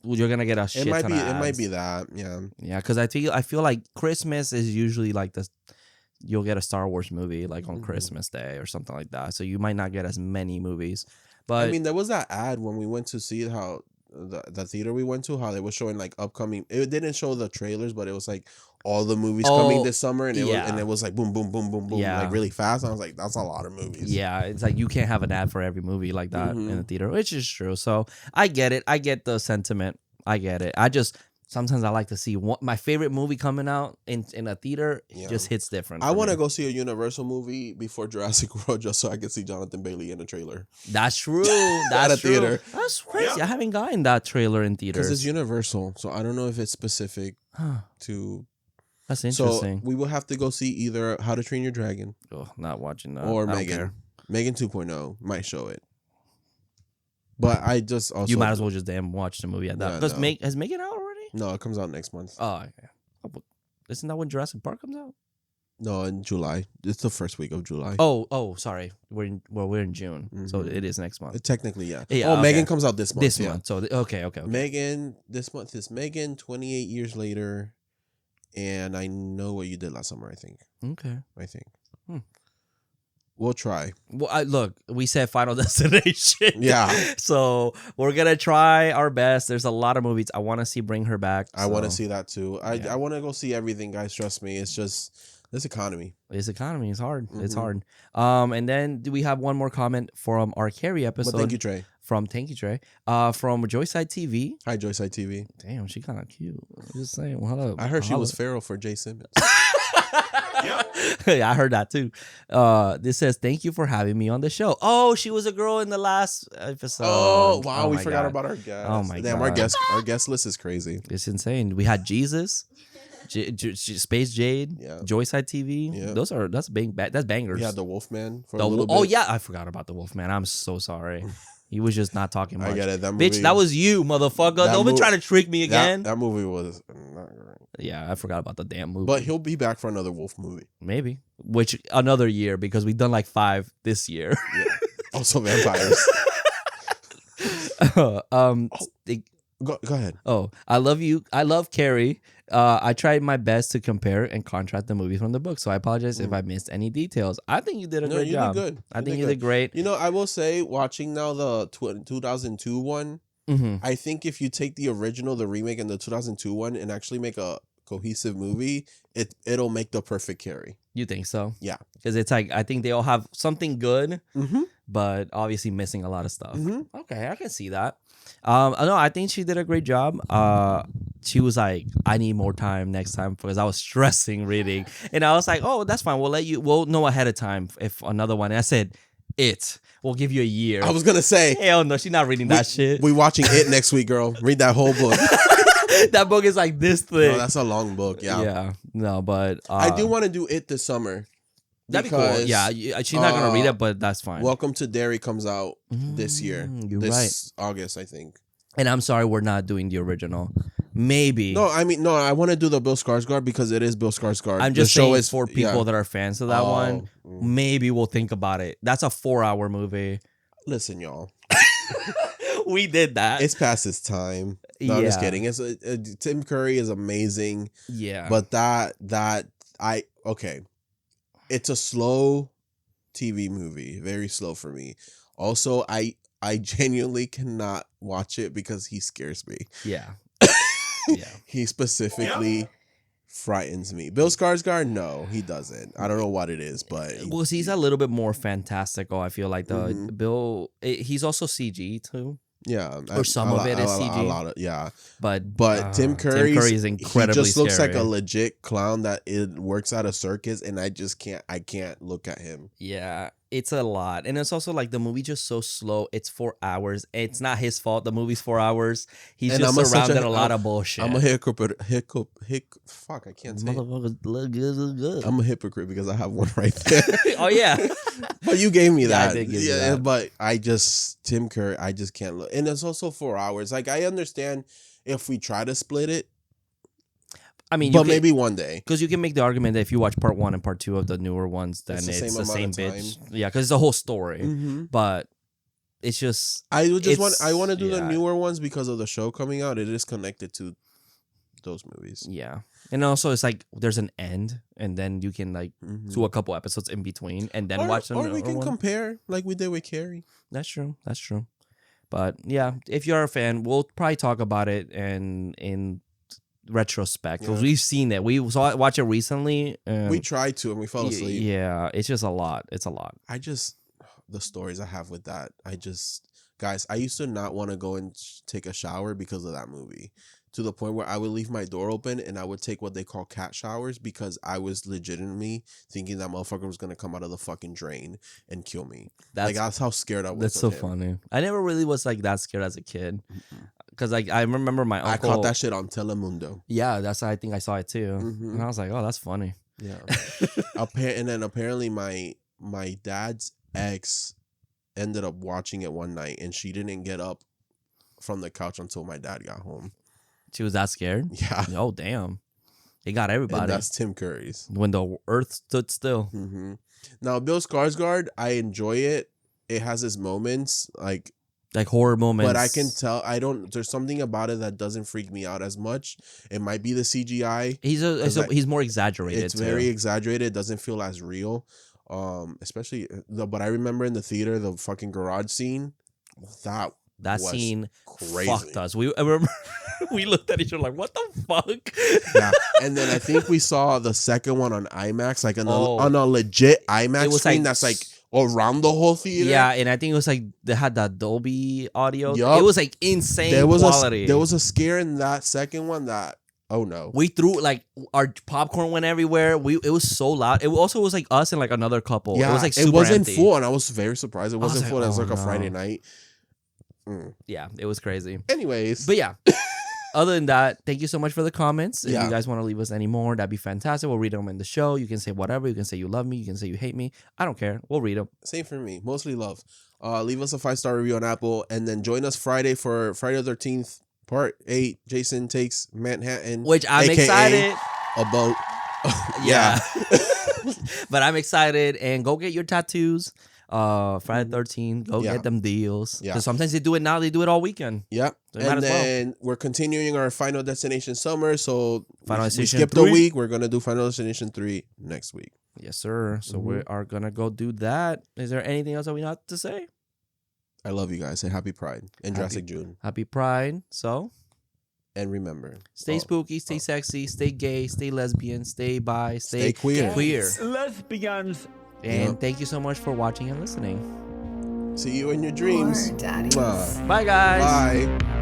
you're gonna get a shit ton of ads. It might be that, yeah. Yeah, because I feel like Christmas is usually like you'll get a Star Wars movie like on Christmas Day or something like that. So you might not get as many movies. But I mean, there was that ad when we went to see how the theater we went to, how they were showing like upcoming. It didn't show the trailers, but it was like all the movies coming this summer, and it was like boom, boom, boom, boom, boom, like really fast. I was like, that's a lot of movies. Yeah, it's like you can't have an ad for every movie like that in the theater, which is true. So I get it. I get the sentiment. I get it. sometimes I like to see my favorite movie coming out in a theater. It just hits different. I want to go see a Universal movie before Jurassic World just so I can see Jonathan Bailey in a trailer. That's true. That's true. Theater. That's crazy. I haven't gotten that trailer in theaters. Because it's Universal, so I don't know if it's specific to... That's interesting. So we will have to go see either How to Train Your Dragon. Oh, not watching that. Or Megan. Megan 2.0 might show it. But I just also... You might as well just damn watch the movie at that. Because has Megan out already? No, it comes out next month. Oh, okay. Isn't that when Jurassic Park comes out? No, in July. It's the first week of July. Oh, sorry. We're in June, so it is next month. Technically, yeah. Okay. Megan comes out this month. This month. So okay. Megan, this month is Megan. 28 years later, and I Know What You Did Last Summer. I think. Okay. We'll try. Well, look, we said Final Destination. Yeah. So we're gonna try our best. There's a lot of movies I want to see bring her back. I want to see that too. I want to go see everything, guys. Trust me. It's just this economy. It's hard. It's hard. And then we have one more comment from our Carrie episode. Well, thank you, Trey. From Joyside TV. Hi, Joyside TV. Damn, she kind of cute. I'm just saying. Well, I heard she was feral for Jay Simmons. Yeah, I heard that too. This says, thank you for having me on the show. Oh, she was a girl in the last episode. Oh, wow. We forgot about our guest. Oh, my God. Our guest list is crazy. It's insane. We had Jesus, Space Jade, Joyside TV. Yeah. That's bangers. We had the Wolfman for a little bit. Oh, yeah. I forgot about the Wolfman. I'm so sorry. He was just not talking much. I get it. That movie, bitch, that was you, motherfucker. Don't be trying to trick me again. That movie was not great. Yeah, I forgot about the damn movie. But he'll be back for another Wolf movie. Maybe. Which, another year, because we've done like 5 this year. Yeah. Also vampires. Go ahead. Oh, I love you. I love Carrie. I tried my best to compare and contrast the movies from the book, so I apologize if I missed any details. I think you did a great job. You did good. I think you did great. You know, I will say, watching now the 2002 one, I think if you take the original, the remake, and the 2002 one and actually make a cohesive movie, it'll make the perfect Carrie. You think so? Yeah. Because it's like, I think they all have something good, but obviously missing a lot of stuff. Okay, I can see that. No, I think she did a great job. She was like, I need more time next time because I was stressing reading. And I was like, oh, that's fine. We'll know ahead of time if another one. And I said, we'll give you a year. I was going to say. Hell no, she's not reading that shit. We watching It next week, girl. Read that whole book. That book is like this thick. No, that's a long book. Yeah. Yeah. No, but. I do want to do It this summer. That'd be cool. Yeah, she's not going to read it, but that's fine. Welcome to Derry comes out this year. You're right. August, I think. And I'm sorry we're not doing the original. Maybe. No, I want to do the Bill Skarsgård because it is Bill Skarsgård. I'm just saying for people that are fans of that one, maybe we'll think about it. That's a 4-hour movie. Listen, y'all. We did that. It's past its time. No, I'm just kidding. Tim Curry is amazing. Yeah. But it's a slow TV movie. Very slow for me. Also, I genuinely cannot watch it because he scares me. Yeah. Yeah. He specifically frightens me. Bill Skarsgård, no, he doesn't. I don't know what it is, but he's a little bit more fantastical. I feel like Bill. He's also CG too. Yeah, or some of it is CG. A lot of but Tim Curry is incredibly. He just looks scary. like a legit clown that works at a circus, and I just can't. I can't look at him. Yeah. It's a lot. And it's also like the movie just so slow. It's 4 hours. It's not his fault. The movie's 4 hours. He's just surrounded a lot of bullshit. I'm a hypocrite. Fuck, I can't say Motherfuckers look good. I'm a hypocrite because I have one right there. Oh, yeah. But you gave me that. I did give you that. But Tim Curry, I just can't look. And it's also 4 hours. Like, I understand if we try to split it. I mean, maybe one day, because you can make the argument that if you watch part 1 and part 2 of the newer ones, then it's the same bitch. Yeah, because it's a whole story. But it's just I want to do the newer ones because of the show coming out. It is connected to those movies. Yeah, and also it's like there's an end, and then you can like do a couple episodes in between, and then watch them. Or we can compare like we did with Carrie. That's true. But yeah, if you're a fan, we'll probably talk about it in retrospect because we've seen it. We watch it recently. We tried to and we fell asleep. Yeah, it's just a lot. It's a lot. The stories I have with that. Guys, I used to not want to go and take a shower because of that movie. to the point where I would leave my door open and I would take what they call cat showers because I was legitimately thinking that motherfucker was gonna come out of the fucking drain and kill me. That's how scared I was. That's so funny. I never really was like that scared as a kid because like I remember my uncle. I caught that shit on Telemundo. Yeah, that's how I think I saw it too, and I was like, oh, that's funny. Yeah. And then apparently my dad's ex ended up watching it one night and she didn't get up from the couch until my dad got home. She was that scared? Yeah. Oh, damn. It got everybody. And that's Tim Curry's. When the earth stood still. Mm-hmm. Now, Bill Skarsgård, I enjoy it. It has its moments, like horror moments. But I can tell, there's something about it that doesn't freak me out as much. It might be the CGI. He's more exaggerated. It's very exaggerated. It doesn't feel as real. Especially, but I remember in the theater, the fucking garage scene, that scene crazy. Fucked us. I remember we looked at each other like, what the fuck? Yeah. And then I think we saw the second one on IMAX, like on a legit IMAX screen that's like around the whole theater. Yeah, and I think it was like they had that Dolby audio. Yep. It was like insane quality. There was a scare in that second one that, oh no. We threw like our popcorn went everywhere. It was so loud. It also was like us and like another couple. Yeah, it was like super it wasn't empty. Full, and I was very surprised. It wasn't full. It was like a Friday night. Yeah, it was crazy. Anyways. But yeah. Other than that, thank you so much for the comments. If you guys want to leave us any more, that'd be fantastic. We'll read them in the show. You can say whatever. You can say you love me. You can say you hate me. I don't care. We'll read them. Same for me. Mostly love. Leave us a 5-star review on Apple. And then join us Friday for Friday the 13th, Part 8. Jason Takes Manhattan. Which I'm excited. A boat. Yeah. But I'm excited. And go get your tattoos. Friday 13th, go get them deals. Yeah. Because sometimes they do it now, they do it all weekend. Yep. So and then we're continuing our Final Destination Summer. So we skipped a week. We're gonna do Final Destination 3 next week. Yes, sir. So we are gonna go do that. Is there anything else that we have to say? I love you guys. Say happy Pride and Jurassic June. Happy Pride. So. And remember, stay spooky, stay sexy, stay gay, stay lesbian, stay bi, stay queer. Lesbians. And thank you so much for watching and listening. See you in your dreams. Horror Daddies. Bye, guys. Bye.